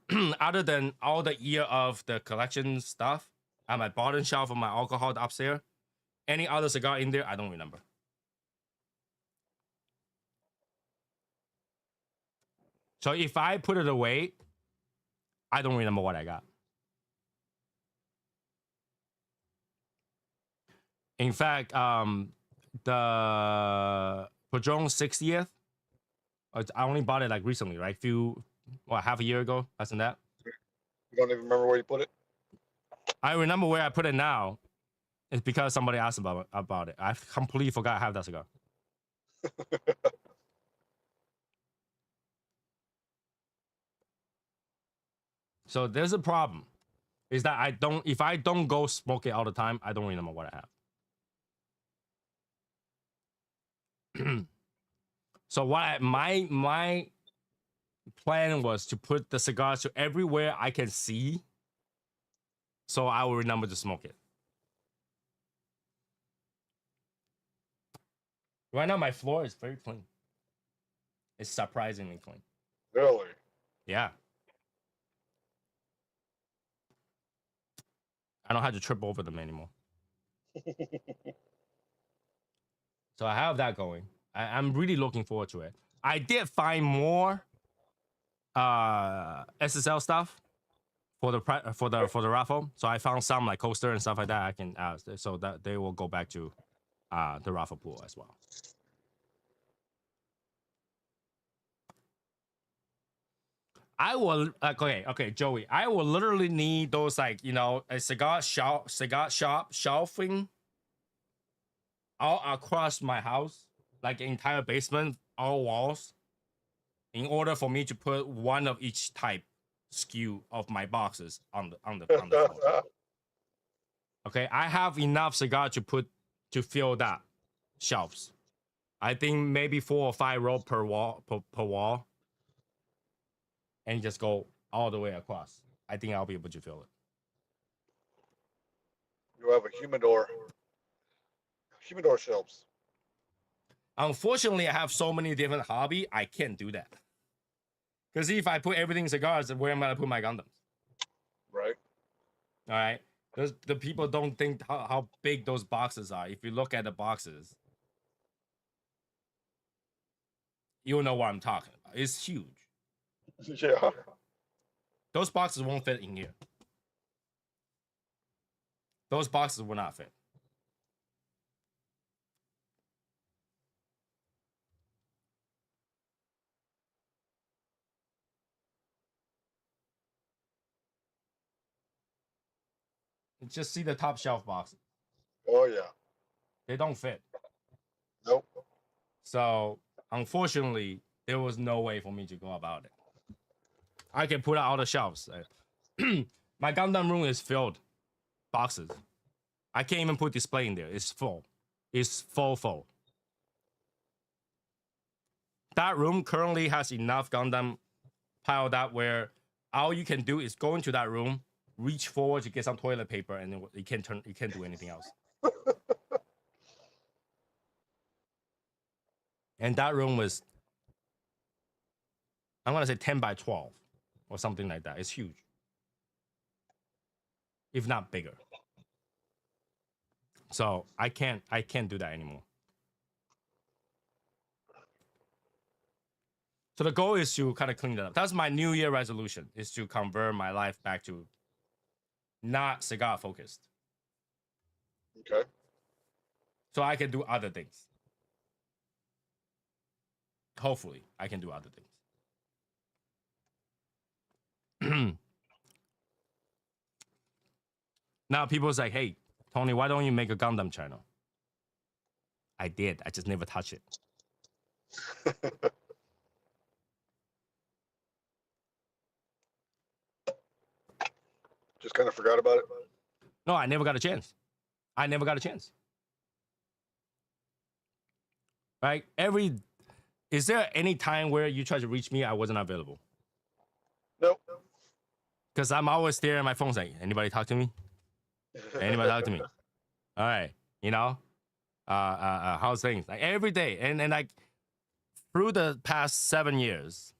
other than all the year of the collection stuff at my bottom shelf of my alcohol upstairs, any other cigar in there, I don't remember. So if I put it away, I don't remember what I got. In fact, the Padron 60th, I only bought it like recently, right? Half a year ago, less than that.
You don't even remember where you put it?
I remember where I put it now. It's because somebody asked about it. I completely forgot I have that cigar. So there's a problem. Is that if I don't go smoke it all the time, I don't remember what I have. So my plan was to put the cigars to everywhere I can see, so I will remember to smoke it. Right now, my floor is very clean. It's surprisingly clean.
Really?
Yeah. I don't have to trip over them anymore. So I have that going. I'm really looking forward to it. I did find more SSL stuff for the raffle. So I found some like coaster and stuff like that. I can so that they will go back to the raffle pool as well. I will okay, Joey. I will literally need those like a cigar shop shelving all across my house, like entire basement, all walls, in order for me to put one of each type SKU of my boxes on the floor. Okay, I have enough cigar to fill that shelves. I think maybe 4 or 5 rows per wall, and just go all the way across. I think I'll be able to fill it.
You have a humidor shelves.
Unfortunately, I have so many different hobby. I can't do that. Because if I put everything in cigars, where am I gonna put my Gundams?
Right.
All right. The people don't think how big those boxes are. If you look at the boxes, you'll know what I'm talking about. It's huge.
Yeah.
Those boxes won't fit in here. Those boxes will not fit. Just see the top shelf boxes.
Oh yeah.
They don't fit.
Nope.
So unfortunately, there was no way for me to go about it. I can put out all the shelves. My Gundam room is filled. Boxes. I can't even put display in there. It's full. It's full. That room currently has enough Gundam piled up where all you can do is go into that room, reach forward to get some toilet paper, and you can't do anything else. And that room was, I'm gonna say 10 by 12 or something like that. It's huge, if not bigger. So I can't do that anymore. So the goal is to kind of clean that up. That's my New Year resolution, is to convert my life back to not cigar focused.
Okay.
So I can do other things. Hopefully, I can do other things. Now people's like, hey, Tony, why don't you make a Gundam channel? I did. I just never touched it.
Just kind of forgot about it.
No, I never got a chance. I never got a chance. Right? Is there any time where you tried to reach me, I wasn't available?
Nope.
Because I'm always there and my phone's like, anybody talk to me? Anybody talk to me? All right. You know? How's things? Like every day. And like through the past 7 years,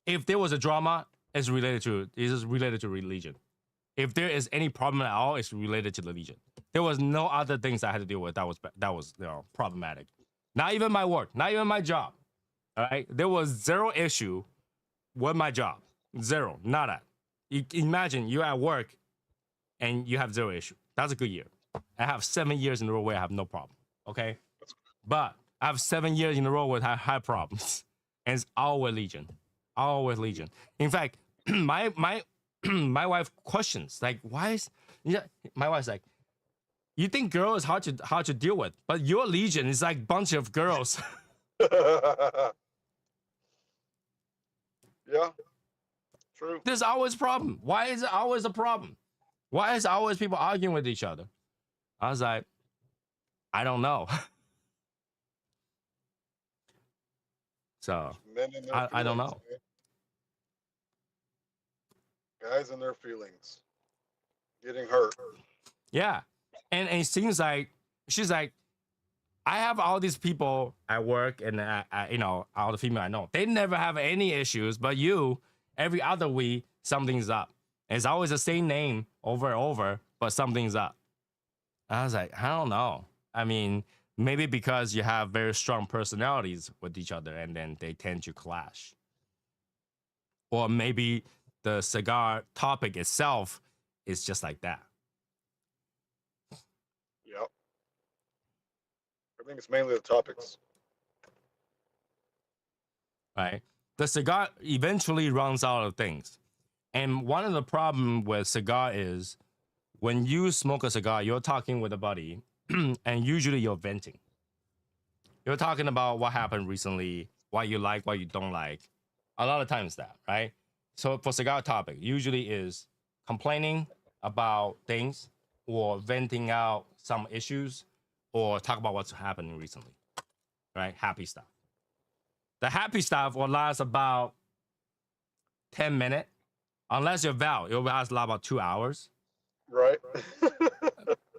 if there was a drama, it's related to religion. If there is any problem at all, it's related to the religion. There was no other things I had to deal with that was problematic. Not even my work, not even my job. All right, there was zero issue with my job, zero, nada. You imagine you're at work and you have zero issue. That's a good year. I have 7 years in a row where I have no problem. Okay, but I have 7 years in a row where I have problems, and it's always legion, always legion. In fact, my my wife questions like, why is my wife's like, you think girl is hard to deal with, but your legion is like bunch of girls.
Yeah, true.
There's always a problem. Why is it always a problem? Why is always people arguing with each other? I was like, I don't know. So I don't know.
Man. Guys and their feelings, getting hurt.
Yeah, and it seems like she's like, I have all these people at work and all the female I know. They never have any issues, but you, every other week something's up. It's always the same name over and over, but something's up. I was like, I don't know. I mean, maybe because you have very strong personalities with each other, and then they tend to clash, or maybe the cigar topic itself is just like that.
Yep. I think it's mainly the topics.
Right? The cigar eventually runs out of things. And one of the problem with cigar is when you smoke a cigar, you're talking with a buddy and usually you're venting. You're talking about what happened recently, what you like, what you don't like. A lot of times that, right? So for cigar topic, usually is complaining about things or venting out some issues or talk about what's happening recently, right? Happy stuff. The happy stuff will last about 10 minutes. Unless you're Val, it will last about 2 hours.
Right.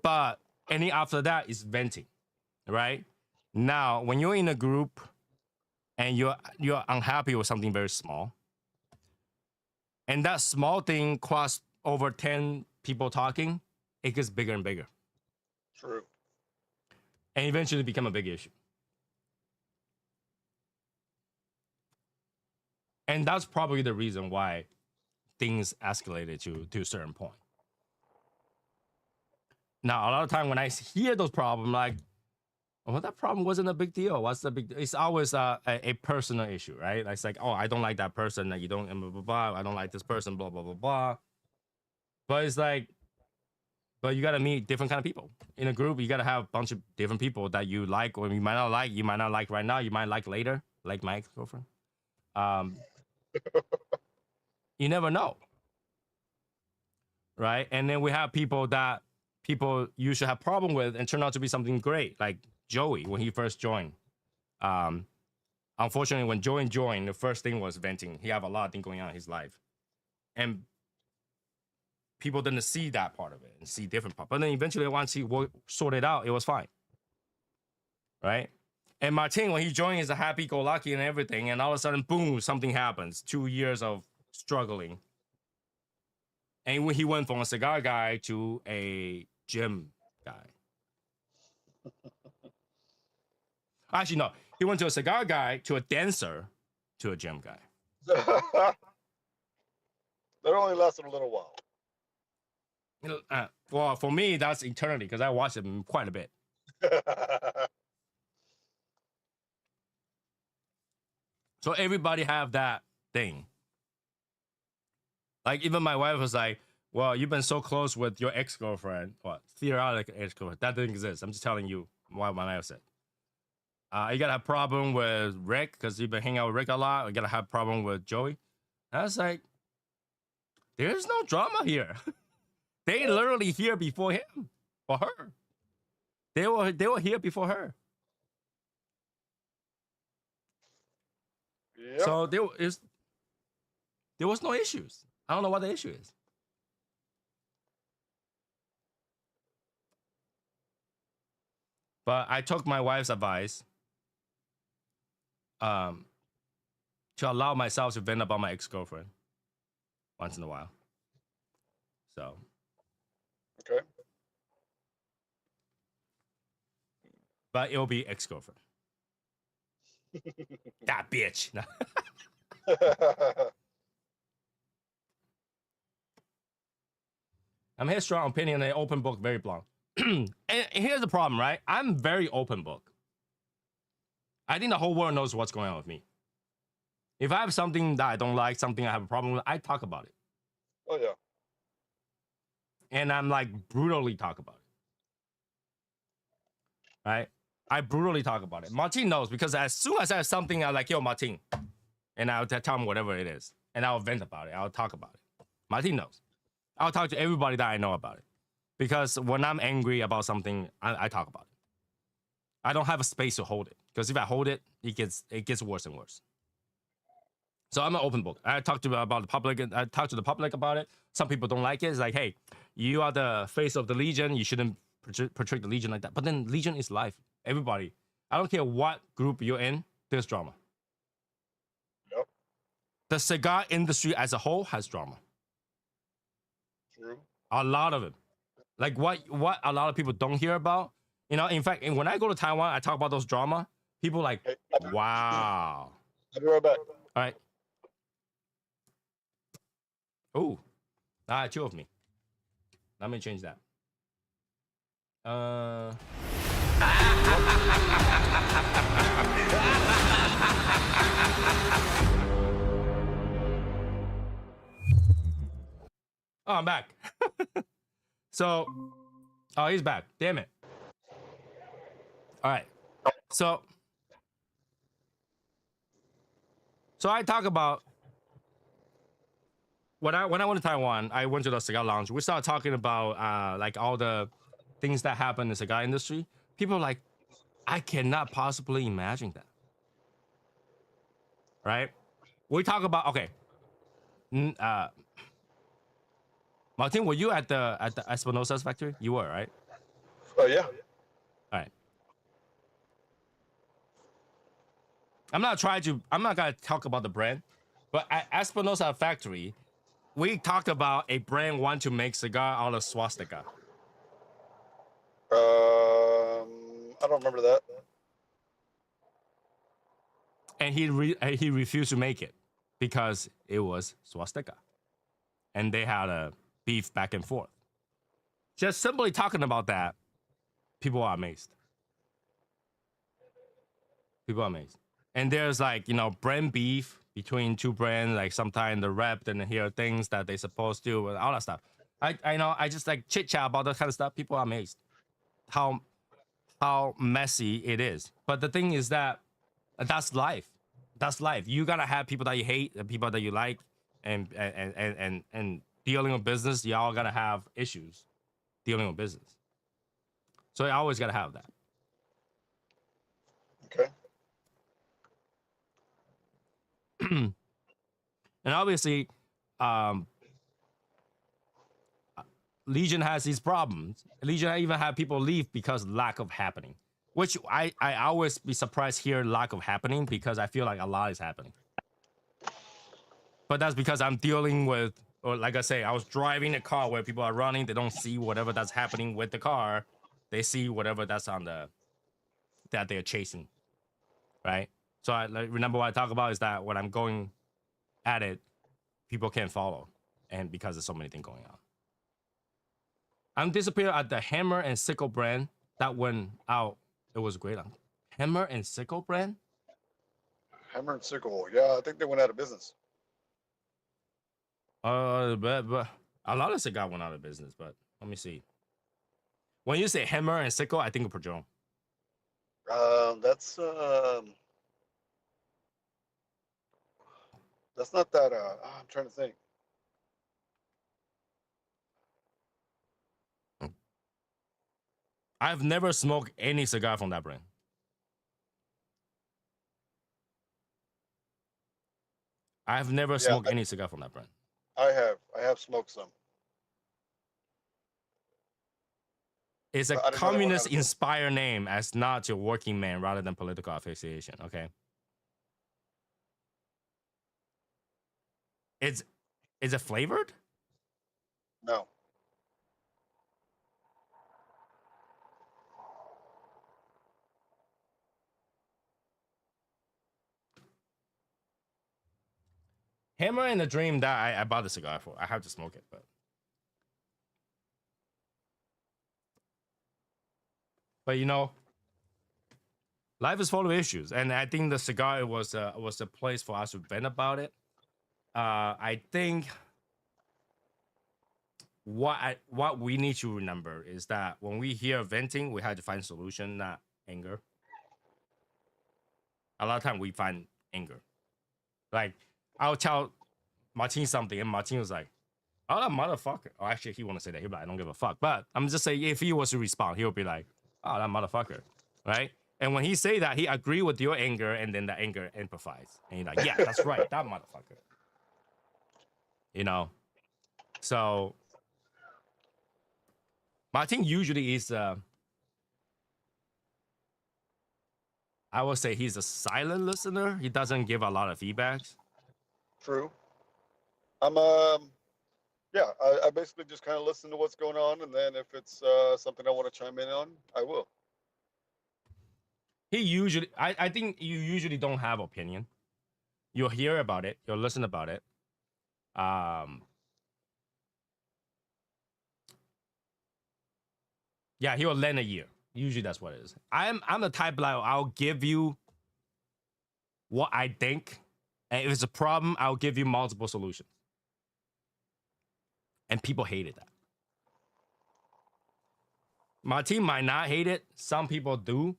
But any after that is venting, right? Now, when you're in a group and you're unhappy with something very small, and that small thing cross over 10 people talking, it gets bigger and bigger.
True.
And eventually become a big issue. And that's probably the reason why things escalated to a certain point. Now, a lot of time when I hear those problems, like, well, that problem wasn't a big deal. What's the big deal? It's always a personal issue, right? It's like, oh, I don't like that person. Like, you don't, blah, blah, blah. I don't like this person, blah, blah, blah, blah. But it's like, but you got to meet different kind of people. In a group, you got to have a bunch of different people that you like or you might not like right now. You might like later, like my ex-girlfriend. You never know. Right? And then we have people that people usually have problem with and turn out to be something great, like Joey when he first joined. Unfortunately, when Joey joined, the first thing was venting. He have a lot of things going on in his life. And people didn't see that part of it and see different part. But then eventually once he sorted it out, it was fine. Right? And Martin, when he joined, is a happy-go-lucky and everything, and all of a sudden, boom, something happens. 2 years of struggling. And when he went from a cigar guy to a gym guy. Actually, no. He went to a cigar guy to a dancer to a gym guy.
That only lasted a little while.
Well, for me, that's eternity because I watched him quite a bit. So everybody have that thing. Like even my wife was like, "Well, you've been so close with your ex-girlfriend, what theoretical ex-girlfriend that didn't exist. I'm just telling you what my wife said. You gotta have problem with Rick because you've been hanging out with Rick a lot. You gotta have problem with Joey." And I was like, "There's no drama here. They literally here before him or her. They were here before her.
Yep.
So there was no issues. I don't know what the issue is." But I took my wife's advice um, to allow myself to vent about my ex-girlfriend once in a while. So
Okay.
but it'll be ex-girlfriend. That bitch. I'm here strong opinion and open book, very blunt. And here's the problem, right? I'm very open book. I think the whole world knows what's going on with me. If I have something that I don't like, something I have a problem with, I talk about it.
Oh yeah.
And I'm like brutally talk about it. Right? I brutally talk about it. Martin knows because as soon as I have something, I'm like, yo, Martin. And I'll tell him whatever it is. And I'll vent about it. I'll talk about it. Martin knows. I'll talk to everybody that I know about it. Because when I'm angry about something, I talk about it. I don't have a space to hold it. Because if I hold it, it gets worse and worse. So I'm an open book. I talk to about the public. I talk to the public about it. Some people don't like it. It's like, hey, you are the face of the Legion. You shouldn't portray the Legion like that. But then Legion is life. Everybody. I don't care what group you're in. There's drama.
Yep.
The cigar industry as a whole has drama.
True.
A lot of it. Like what a lot of people don't hear about. You know, in fact, when I go to Taiwan, I talk about those drama. People like,
Hey,
wow.
I'll be right back.
All right. Oh, two of me. Let me change that. Oh, I'm back. So, oh, he's back. Damn it. All right. So I talk about when I went to Taiwan, I went to the cigar lounge. We started talking about like all the things that happen in the cigar industry. People are like, I cannot possibly imagine that. Right? We talk about okay. Martin, were you at the Espinosa's factory? You were, right?
Oh yeah.
All right. I'm not gonna talk about the brand, but at Espinosa factory, we talked about a brand want to make cigar out of swastika.
I don't remember that.
And he refused to make it because it was swastika. And they had a beef back and forth. Just simply talking about that, people are amazed. People are amazed. And there's like, you know, brand beef between two brands, like sometimes the rep and hear things that they supposed to and all that stuff. I know I just like chit chat about that kind of stuff. People are amazed how messy it is. But the thing is that that's life. That's life. You gotta have people that you hate and people that you like, and dealing with business. Y'all gotta have issues dealing with business. So you always gotta have that.
Okay.
And obviously, Legion has these problems. Legion even have people leave because lack of happening, which I always be surprised here lack of happening because I feel like a lot is happening. But that's because I'm dealing with, or like I say, I was driving a car where people are running. They don't see whatever that's happening with the car. They see whatever that's on that they're chasing, right? So I like, remember what I talk about is that when I'm going at it, people can't follow, and because there's so many things going on. I'm disappeared at the Hammer and Sickle brand that went out. It was great. Hammer and Sickle brand.
Hammer and Sickle. Yeah, I think they went out of business.
But a lot of cigar went out of business. But let me see. When you say hammer and sickle, I think of Padron.
That's not that. I'm trying to think.
I've never smoked any cigar from that brand. I've never
Yeah,
smoked any cigar from that brand.
I have. I have smoked some.
It's a
But I didn't know they went out
communist
of business.
inspired name as not your working man rather than political affiliation. Okay. It's is it flavored?
No.
Hammer and the Dream that I bought the cigar for. I have to smoke it, but you know, life is full of issues, and I think the cigar was a place for us to vent about it. I think what we need to remember is that when we hear venting, we have to find solution, not anger. A lot of time we find anger. Like I'll tell Martin something, and Martin was like, "Oh, that motherfucker." Oh, actually, he won't say that. He'll be like, "I don't give a fuck." But I'm just saying, if he was to respond, he'll be like, "Oh, that motherfucker," right? And when he say that, he agree with your anger, and then the anger empathize, and he's like, "Yeah, that's right, that motherfucker." You know, so Martin usually is I would say he's a silent listener. He doesn't give a lot of feedbacks.
True. I'm yeah. I basically just kind of listen to what's going on, and then if it's something I want to chime in on, I will.
He usually, I think you usually don't have opinion. You'll hear about it. You'll listen about it. Um, yeah, he'll lend a year. Usually that's what it is. I'm the type like I'll give you what I think, and if it's a problem, I'll give you multiple solutions. And people hated that. My team might not hate it. Some people do,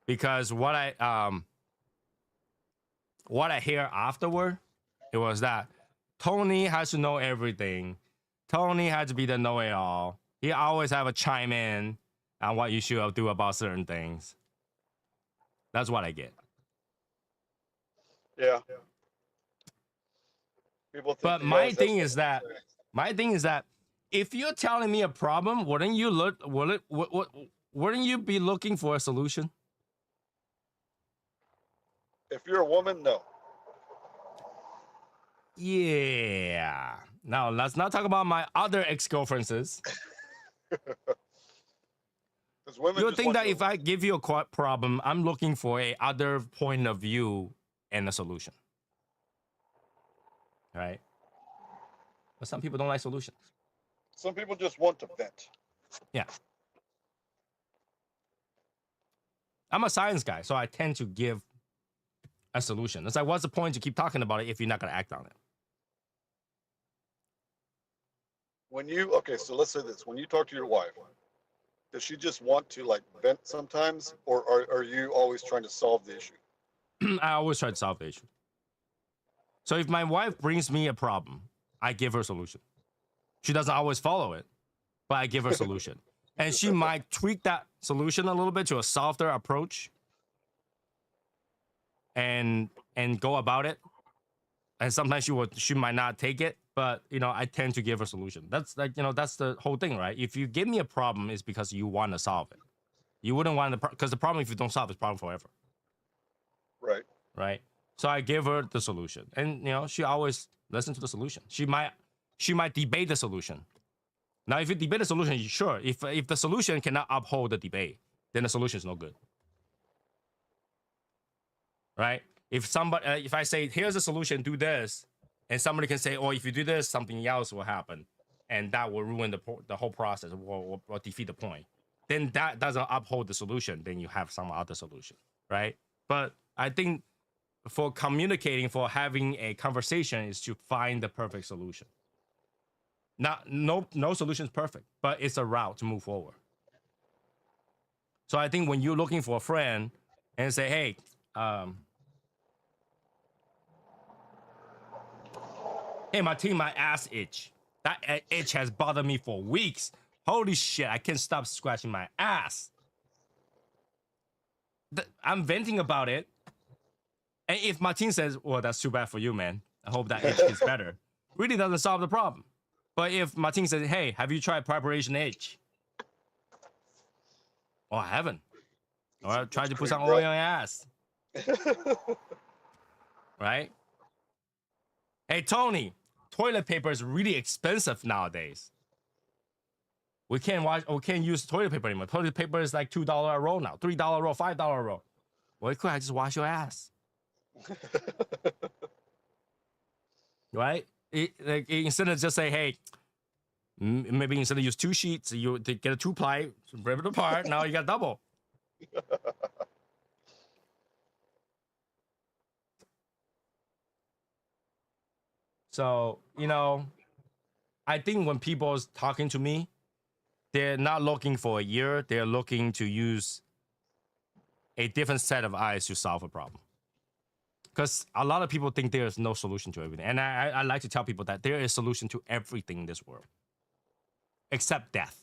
because what I hear afterward, it was that Tony has to know everything. Tony has to be the know-it-all. He always have a chime in on what you should do about certain things. That's what I get.
Yeah. People think
But
that you always have something to say.
my thing is that if you're telling me a problem, wouldn't you wouldn't you be looking for a solution?
If you're a woman, no.
Yeah. Now let's not talk about my other ex-girlfriends.
Because women
You
just
think
want
that
you
if I give you a problem, I'm looking for a other point of view and a solution, right? But some people don't like solutions.
Some people just want to vent.
Yeah. I'm a science guy, so I tend to give a solution. It's like, what's the point to keep talking about it if you're not going to act on it?
Okay, so let's say this: when you talk to your wife, does she just want to like vent sometimes, or are you always trying to solve the issue?
I always try to solve the issue. So if my wife brings me a problem, I give her a solution. She doesn't always follow it, but I give her a solution. And she might tweak that solution a little bit to a softer approach and go about it. And sometimes she might not take it, but I tend to give her a solution. That's like, that's the whole thing, right? If you give me a problem, it's because you want to solve it. You wouldn't want to, because the problem, if you don't solve it, it's a problem forever.
Right.
Right. So I give her the solution, and she always listens to the solution. She might debate the solution. Now, if you debate the solution, sure. If the solution cannot uphold the debate, then the solution is no good. Right? If I say here's a solution, do this, and somebody can say, oh, if you do this, something else will happen, and that will ruin the whole process or defeat the point. Then that doesn't uphold the solution. Then you have some other solution, right? But I think for communicating, for having a conversation, is to find the perfect solution. No solution is perfect, but it's a route to move forward. So I think when you're looking for a friend and say, hey, hey, Martin, my ass itch. That itch has bothered me for weeks. Holy shit, I can't stop scratching my ass. I'm venting about it. And if Martin says, well, that's too bad for you, man. I hope that itch gets better. Really doesn't solve the problem. But if Martin says, hey, have you tried preparation itch? Oh, I haven't. All right, try to put some oil on your ass. Right? Hey, Tony, toilet paper is really expensive nowadays. We can't use toilet paper anymore. Toilet paper is like $2 a roll now, $3 a roll, $5 a roll. Why couldn't I just wash your ass? Right? Instead of just say, hey, maybe instead of use 2 sheets, you get a 2-ply, rip it apart. Now you got double. So, I think when people's talking to me, they're not looking for a year. They're looking to use a different set of eyes to solve a problem. Because a lot of people think there's no solution to everything. And I like to tell people that there is a solution to everything in this world, except death.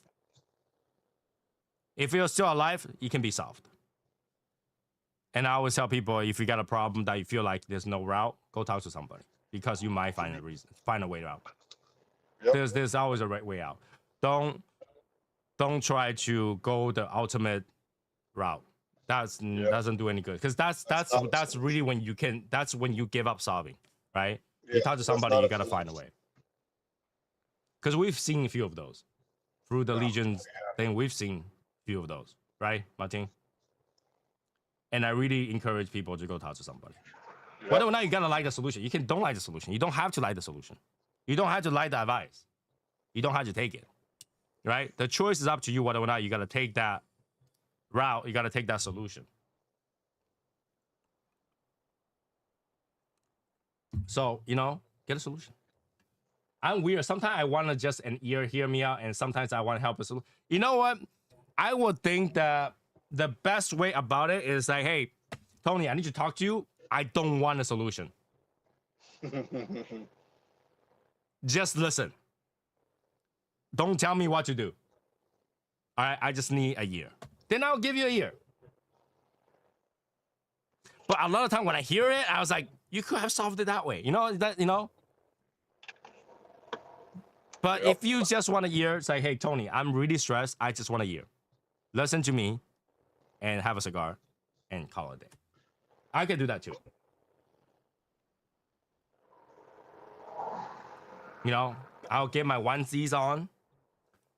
If you're still alive, it can be solved. And I always tell people, if you got a problem that you feel like there's no route, go talk to somebody, because you might find a way out. Yep. There's always a right way out. Don't try to go the ultimate route. Doesn't do any good, because that's really when you give up solving, right? Yeah, you talk to somebody, you gotta find a way. Because we've seen a few of those through the Legions thing. We've seen a few of those, right, Martin? And I really encourage people to go talk to somebody. Yep. Whether or not you gotta like the solution, don't like the solution. You don't have to like the solution. You don't have to like the advice. You don't have to take it, right? The choice is up to you whether or not you gotta take that route. You gotta take that solution. So, get a solution. I'm weird. Sometimes I want to just an ear hear me out, and sometimes I want to help a solution. You know what? I would think that the best way about it is like, hey, Tony, I need to talk to you. I don't want a solution. Just listen. Don't tell me what to do. All right, I just need a year. Then I'll give you a year. But a lot of time when I hear it, I was like, you could have solved it that way. But if you just want a year, say, hey, Tony, I'm really stressed. I just want a year. Listen to me and have a cigar and call it a day. I can do that too. I'll get my onesies on,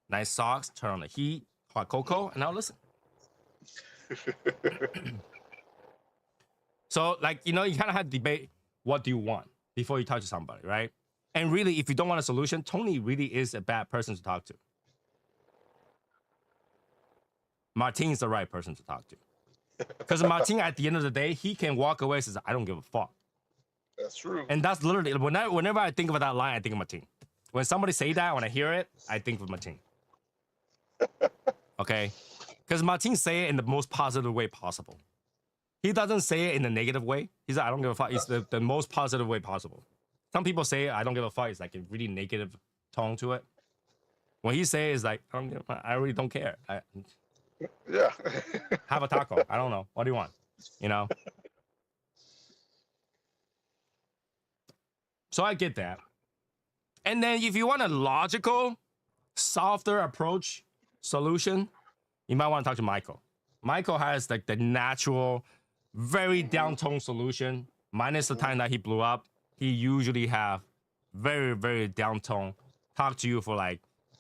nice socks, turn on the heat, hot cocoa, and I'll listen. So, you kind of have to debate what do you want before you talk to somebody, right? And really, if you don't want a solution, Tony really is a bad person to talk to. Martin's the right person to talk to. Because Martin, at the end of the day, he can walk away and says, I don't give a fuck.
That's true.
And that's literally, whenever I think of that line, I think of Martin. When somebody say that, when I hear it, I think of Martin. Okay? Because Martin say it in the most positive way possible. He doesn't say it in a negative way. He's like, I don't give a fuck. It's the most positive way possible. Some people say I don't give a fuck. It's like a really negative tone to it. When he says it's like, I really don't care.
Yeah.
Have a taco. I don't know. What do you want? So I get that. And then if you want a logical, softer approach solution, you might want to talk to Michael. Michael has the natural, very down-tone solution, minus the time that he blew up. He usually have very, very down-tone, talk to you for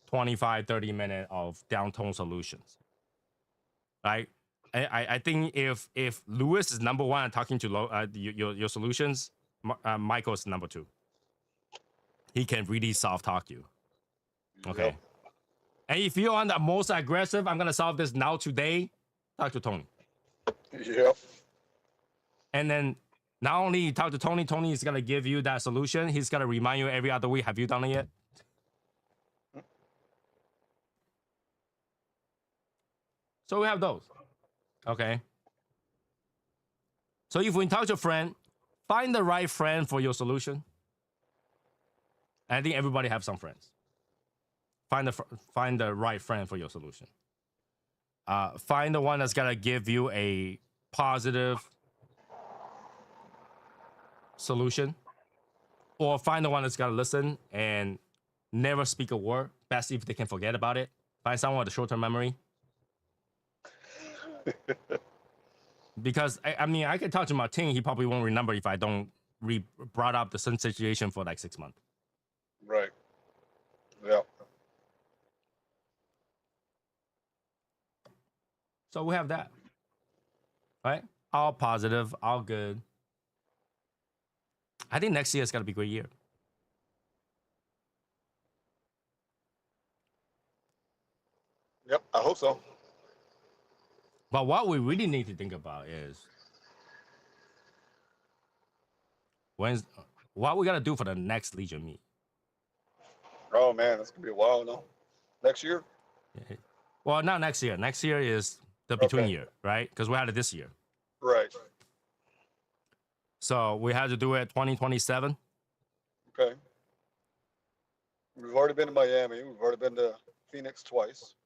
25, 30 minutes of down-tone solutions. Right? I think if Lewis is number one talking to your solutions, Michael is number two. He can really soft talk you. Okay. Yep. And if you're on the most aggressive, I'm gonna solve this now today, talk to Tony.
Yep.
And then not only you talk to Tony, Tony is gonna give you that solution. He's gonna remind you every other week, have you done it yet? So we have those. Okay. So if we touch a friend, find the right friend for your solution. And I think everybody have some friends. Find the right friend for your solution. Find the one that's gonna give you a positive solution, or find the one that's gonna listen and never speak a word. Best if they can forget about it. Find someone with a short-term memory. Because I mean, I can talk to Martin. He probably won't remember if I don't brought up the same situation for like 6 months.
Right. Yeah.
So we have that, right? All positive, all good. I think next year is gonna be a great year.
Yep. I hope so.
But what we really need to think about is what we gotta do for the next Legion meet.
Oh man, that's gonna be a while now. Next year.
Well, not next year. Next year is the between
Okay.
year, right? Because we had it this year.
Right.
So we had to do it 2027.
Okay. We've already been to Miami. We've already been to Phoenix twice.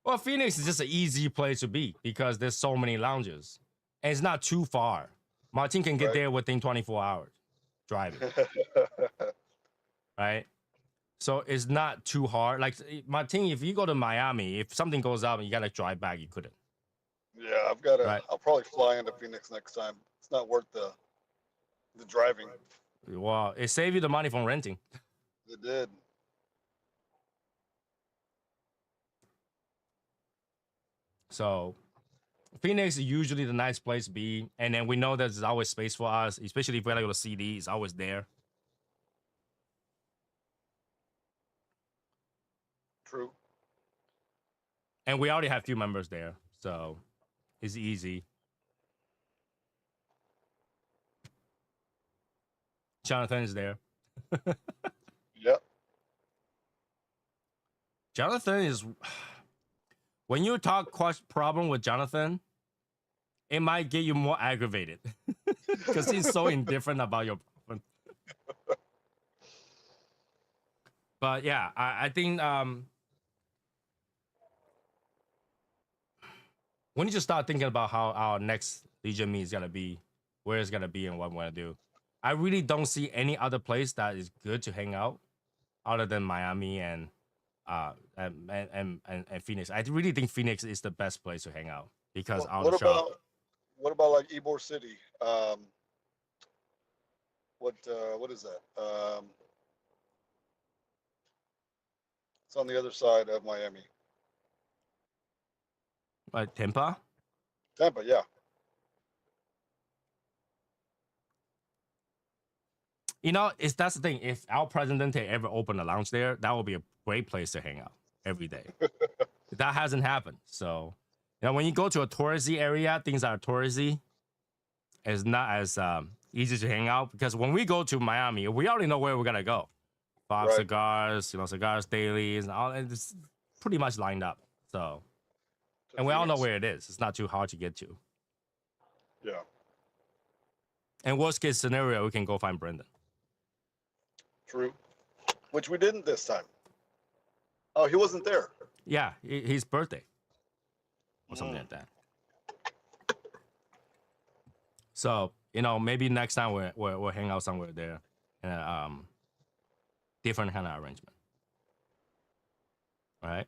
Well, Phoenix is just an easy place to be because there's so many lounges. And it's not too far. Martin can get
Right.
there within 24 hours driving, right? So it's not too hard. Like Martin, if you go to Miami, if something goes up and you gotta drive back, you couldn't.
Yeah, I've got to.
Right.
I'll probably fly into Phoenix next time. It's not worth the driving.
Well, it saved you the money from renting.
It did.
So Phoenix is usually the nice place to be. And then we know that there's always space for us, especially if we gotta go to CD, it's always there.
True.
And we already have few members there. So it's easy. Jonathan is there.
Yep.
Jonathan is when you talk problem with Jonathan, it might get you more aggravated because he's so indifferent about your problem. But yeah, I think we need to start thinking about how our next Legion meet is gonna be, where it's gonna be, and what we're gonna do. I really don't see any other place that is good to hang out other than Miami and Phoenix. I really think Phoenix is the best place to hang out because
What,
all
what
the shop.
about what about like Ybor City? What is that? It's on the other side of Miami.
Tampa.
Tampa. Yeah.
You know, that's the thing. If our president ever opened a lounge there, that would be a great place to hang out every day. That hasn't happened. So, you know, when you go to a touristy area, things that are touristy, it's not as easy to hang out because when we go to Miami, we already know where we're gonna go. Fox
Right.
Cigars, you know, Cigars Dailies, and all, and it's pretty much lined up. So,
To
and we all know
Phoenix.
where it is. It's not too hard to get to.
Yeah.
And worst case scenario, we can go find Brendan.
True. Which we didn't this time. Oh, he wasn't there.
Yeah, his birthday or something like that. So, you know, maybe next time we'll hang out somewhere there in a different kind of arrangement. All right.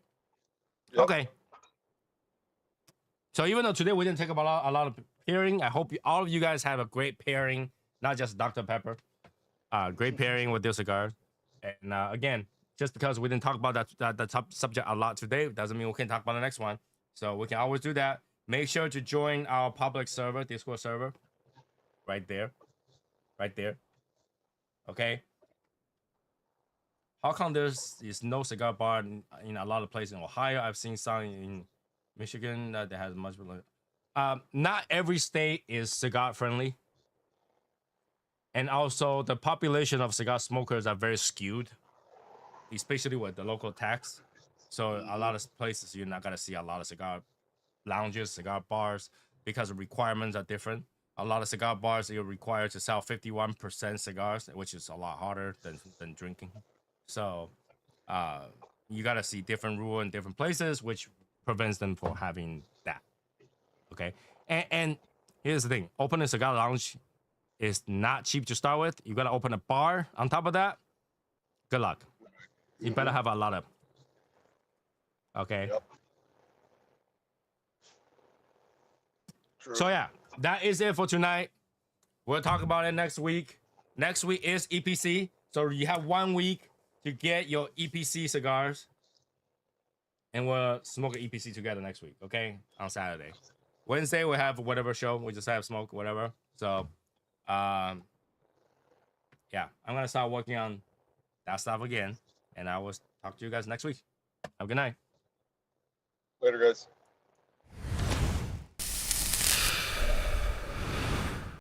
Yep.
Okay. So even though today we didn't take about a lot of pairing, I hope all of you guys have a great pairing, not just Dr. Pepper. Great pairing with their cigars. And again, just because we didn't talk about that top subject a lot today doesn't mean we can't talk about the next one. So we can always do that. Make sure to join our public server, Discord server. Right there. Right there. Okay. How come there's no cigar bar in a lot of places in Ohio? I've seen some in Michigan that has much. Not every state is cigar friendly. And also the population of cigar smokers are very skewed, especially with the local tax. So a lot of places you're not gonna see a lot of cigar lounges, cigar bars, because the requirements are different. A lot of cigar bars you're required to sell 51% cigars, which is a lot harder than drinking. So you gotta see different rule in different places, which prevents them from having that. Okay, and here's the thing: open a cigar lounge is not cheap to start with. You gotta open a bar on top of that. Good luck. You better have a lot of. Okay.
Yep. True.
So yeah, that is it for tonight. We'll talk about it next week. Next week is EPC, so you have 1 week to get your EPC cigars, and we'll smoke an EPC together next week. Okay, on Saturday. Wednesday we'll have whatever show. We just have smoke, whatever. So, yeah, I'm gonna start working on that stuff again, and I will talk to you guys next week. Have a good night.
Later, guys.